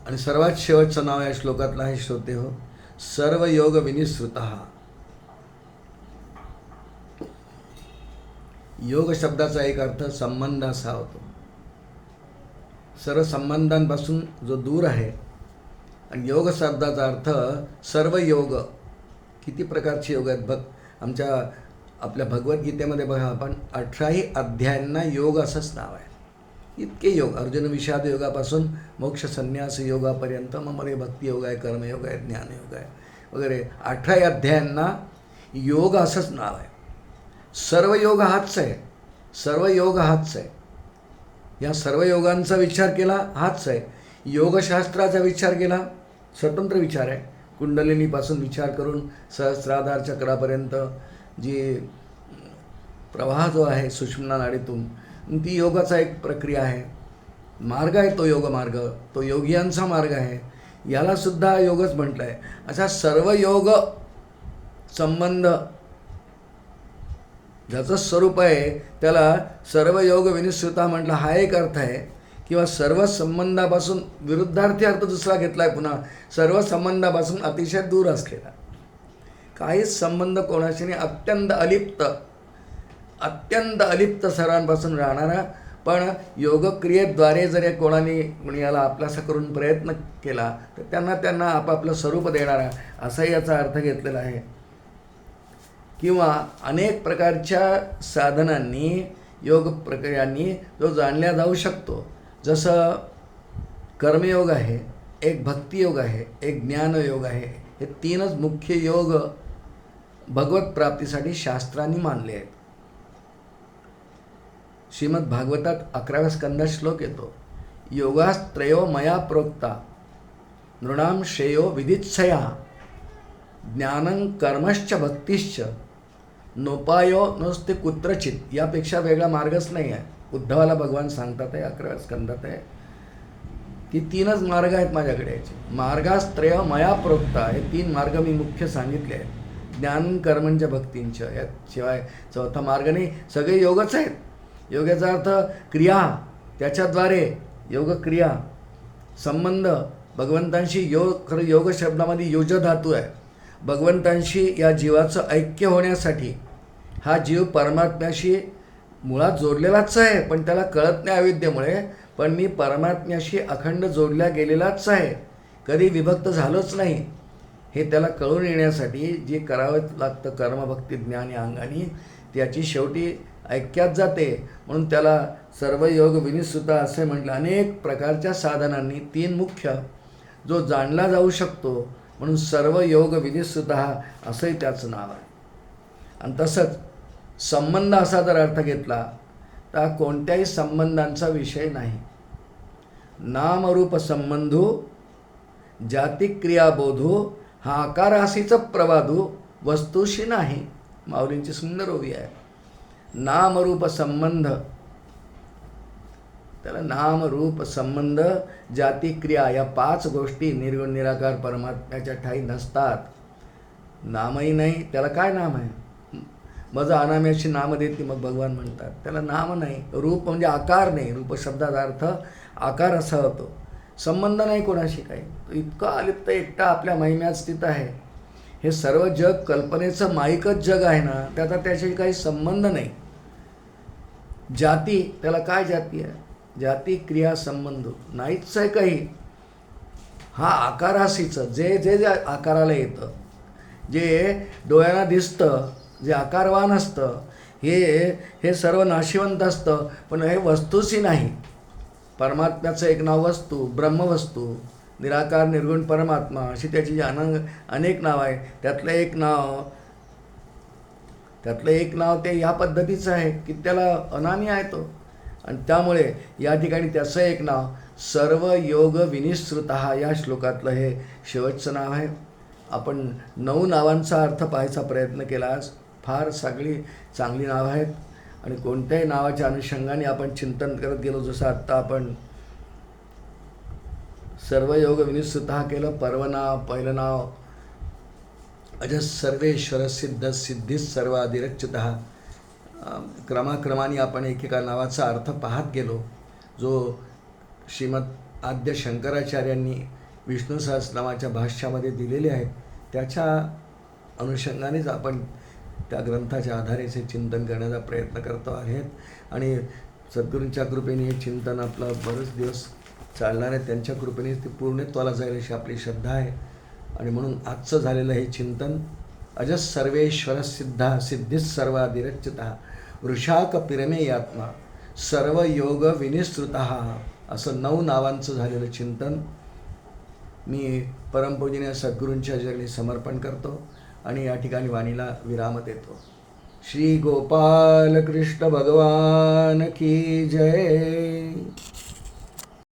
आणि सर्वात शेवटचं नाव या श्लोकातलं आहे, श्रोते हो, सर्व योग विनिश्रुतः. योग शब्दाचा एक अर्थ संबंध असा होतो, सर्व संबंधांपासून जो दूर आहे. आणि योग शब्दाचा अर्थ सर्व योग. किती प्रकारचे योग आहेत बघ. आपल्या भगवद्गीतेमध्ये बघा, आपण 18ही अध्यायांना योग असंच नाव आहे. इतके योग, अर्जुन विषाद योगापासून मोक्ष संन्यास योगापर्यंत, मग मध्ये भक्ती योग आहे, कर्मयोग आहे, ज्ञानयोग आहे वगैरे, 18 अध्यायांना योग असंच नाव आहे. सर्व योग हाच आहे, सर्व योग हाच आहे. या सर्व योगांचा विचार केला हाच आहे. योगशास्त्राचा विचार केला, स्वतंत्र विचार आहे. कुंडलिनीपासून विचार करून सहस्राधार चक्रापर्यंत जी प्रवाह जो आहे सुषुम्ना नाडीतून, ती योगाचा एक प्रक्रिया आहे, मार्ग आहे. तो योग मार्ग, तो योगियांचा मार्ग आहे. यालासुद्धा योगच म्हटलं आहे. अशा सर्व योग संबंध ज्याचं स्वरूप आहे त्याला सर्व योग विनिश्रुता म्हटलं, हा एक अर्थ आहे. किंवा सर्व संबंधापासून विरुद्धार्थी अर्थ दुसरा घेतला आहे पुन्हा, सर्व संबंधापासून अतिशय दूर असलेला, काहीच संबंध कोणाशी नाही, अत्यंत अलिप्त सर्वांपासून राहणारा. पण योगक्रियेद्वारे जर कोणी याला आपलासा करून प्रयत्न केला तर त्यांना आपापलं स्वरूप देणारा, असाही याचा अर्थ घेतलेला आहे. किंवा अनेक प्रकारच्या साधनांनी, योग प्रक्रियांनी जो जाणल्या जाऊ शकतो. जसं कर्मयोग आहे, एक भक्तियोग आहे, एक ज्ञानयोग आहे. हे तीनच मुख्य योग भगवत प्राप्तीसाठी शास्त्रांनी मानले आहेत. श्रीमद भागवतात 11व्या स्कंदात श्लोक येतो, योगास्त्रयो मया प्रोक्ता नृणाम श्रेयो विदित्सया ज्ञानं कर्मश्च भक्तिश्च नोपायो नोस्ते कुत्रचित. यापेक्षा वेगळा मार्गच नाही आहे. उद्धवाला भगवान सांगतात आहे 11व्या स्कंदात आहे की तीनच मार्ग आहेत माझ्याकडे याचे. मार्गास्त्रय मया प्रोक्ता, हे तीन मार्ग मी मुख्य सांगितले आहेत. ज्ञान कर्मंच भक्तींच, याशिवाय चौथा मार्ग नाही. सगळे योगच आहेत. योगाचा अर्थ क्रिया, त्याच्याद्वारे योगक्रिया, संबंध भगवंतांशी. योग, खरं योग शब्दामध्ये योज धातू आहे. भगवंतांशी या जीवाचं ऐक्य होण्यासाठी हा जीव परमात्म्याशी मुळात जोडलेलाच आहे, पण त्याला कळत नाही अविद्येमुळे. पण मी परमात्म्याशी अखंड जोडल्या गेलेलाच आहे, कधी विभक्त झालोच नाही. हे त्याला कळून येण्यासाठी जे करावं लागतं कर्मभक्ती ज्ञान या अंगाने, त्याची शेवटी ऐक्यात जाते. म्हणून त्याला सर्व योग विनिश्रुता असे म्हटलं. अनेक प्रकारच्या साधनांनी, तीन मुख्य, जो जाणला जाऊ शकतो, म्हणून सर्व योग विनिश्रुता असंही त्याचं नाव आहे. आणि तसंच संबंध असा जर अर्थ घेतला तर कोणत्याही संबंधांचा विषय नाही. नामरूप संबंधू जातिक्रियाबोधू हा आकारासीच प्रवादू वस्तूशी नाही. माऊलींची सुंदर ओवी आहे. नामरूप संबंध, त्याला नामरूप संबंध जातिक्रिया या पाच गोष्टी निर्गुण निराकार परमात्म्याच्या ठाई नसतात. नामही नाही, त्याला काय नाम आहे? माझं अनाम्याशी नाम देते मग भगवान म्हणतात, त्याला नाम नाही. रूप म्हणजे आकार नाही, रूप शब्दाचा अर्थ आकार असा होतो. संबंध नाही कोणाशी काही. तो इतका अलिप्त एकटा आपल्या महिम्यात स्थित आहे. हे सर्व जग कल्पनेचं माईकच जग आहे ना, त्याचा त्याच्याशी काही संबंध नाही. जाती, त्याला काय जाती आहे? जाती क्रिया संबंध नाहीच आहे काही. हा आकारासीचं, जे जे जे आकाराला येतं, जे डोळ्यांना दिसतं, जे आकारवान असतं, हे सर्व नाशिवंत असतं. पण हे वस्तूशी नाही. परमात्म्याचं एक नाव वस्तू, ब्रह्मवस्तू, निराकार निर्गुण परमात्मा, अशी त्याची अनेक नाव आहे. त्यातलं एक नाव ते ह्या पद्धतीचं आहे की त्याला अनामी आहे तो. आणि त्यामुळे या ठिकाणी त्याचं एक नाव सर्व योग विनिश्रुतः या श्लोकातलं हे शेवटचं नाव आहे. आपण 9 नावांचा अर्थ पाहायचा प्रयत्न केला आज. फार सगळी चांगली नावं आहेत आणि कोणत्याही नावाच्या अनुषंगाने आपण चिंतन करत गेलो. जसं आत्ता आपण सर्व योग विनिश्रुतः केलं. पर्वनाव, पहिलं नाव अजस सर्वेश्वर सिद्ध सिद्धीस सर्वाधिरच्युतः. क्रमाक्रमाने आपण एकेका नावाचा अर्थ पाहत गेलो, जो श्रीमद आद्य शंकराचार्यांनी विष्णू सहस्रनामाच्या भाष्यामध्ये दिलेले आहेत. त्याच्या अनुषंगानेच आपण त्या ग्रंथाच्या आधारेचे चिंतन करण्याचा प्रयत्न करतो आहेत. आणि सद्गुरूंच्या कृपेने हे चिंतन आपलं बरेच दिवस चालणार आहे. त्यांच्या कृपेने ते पूर्णत्वाला जाईल अशी आपली श्रद्धा आहे. आणि म्हणून आजचं झालेलं हे चिंतन अजस सर्वेश्वर सिद्धा सिद्धीस सर्वाधिरच्युतः वृषाक पिरमे यात्मा सर्व योग विनिश्रुतः असं 9 नावांचं झालेलं चिंतन मी परमपूजनीय सद्गुरूंच्या चरणी समर्पण करतो आणि या ठिकाणी वाणीला विराम देतो. श्री गोपाल कृष्ण भगवान की जय.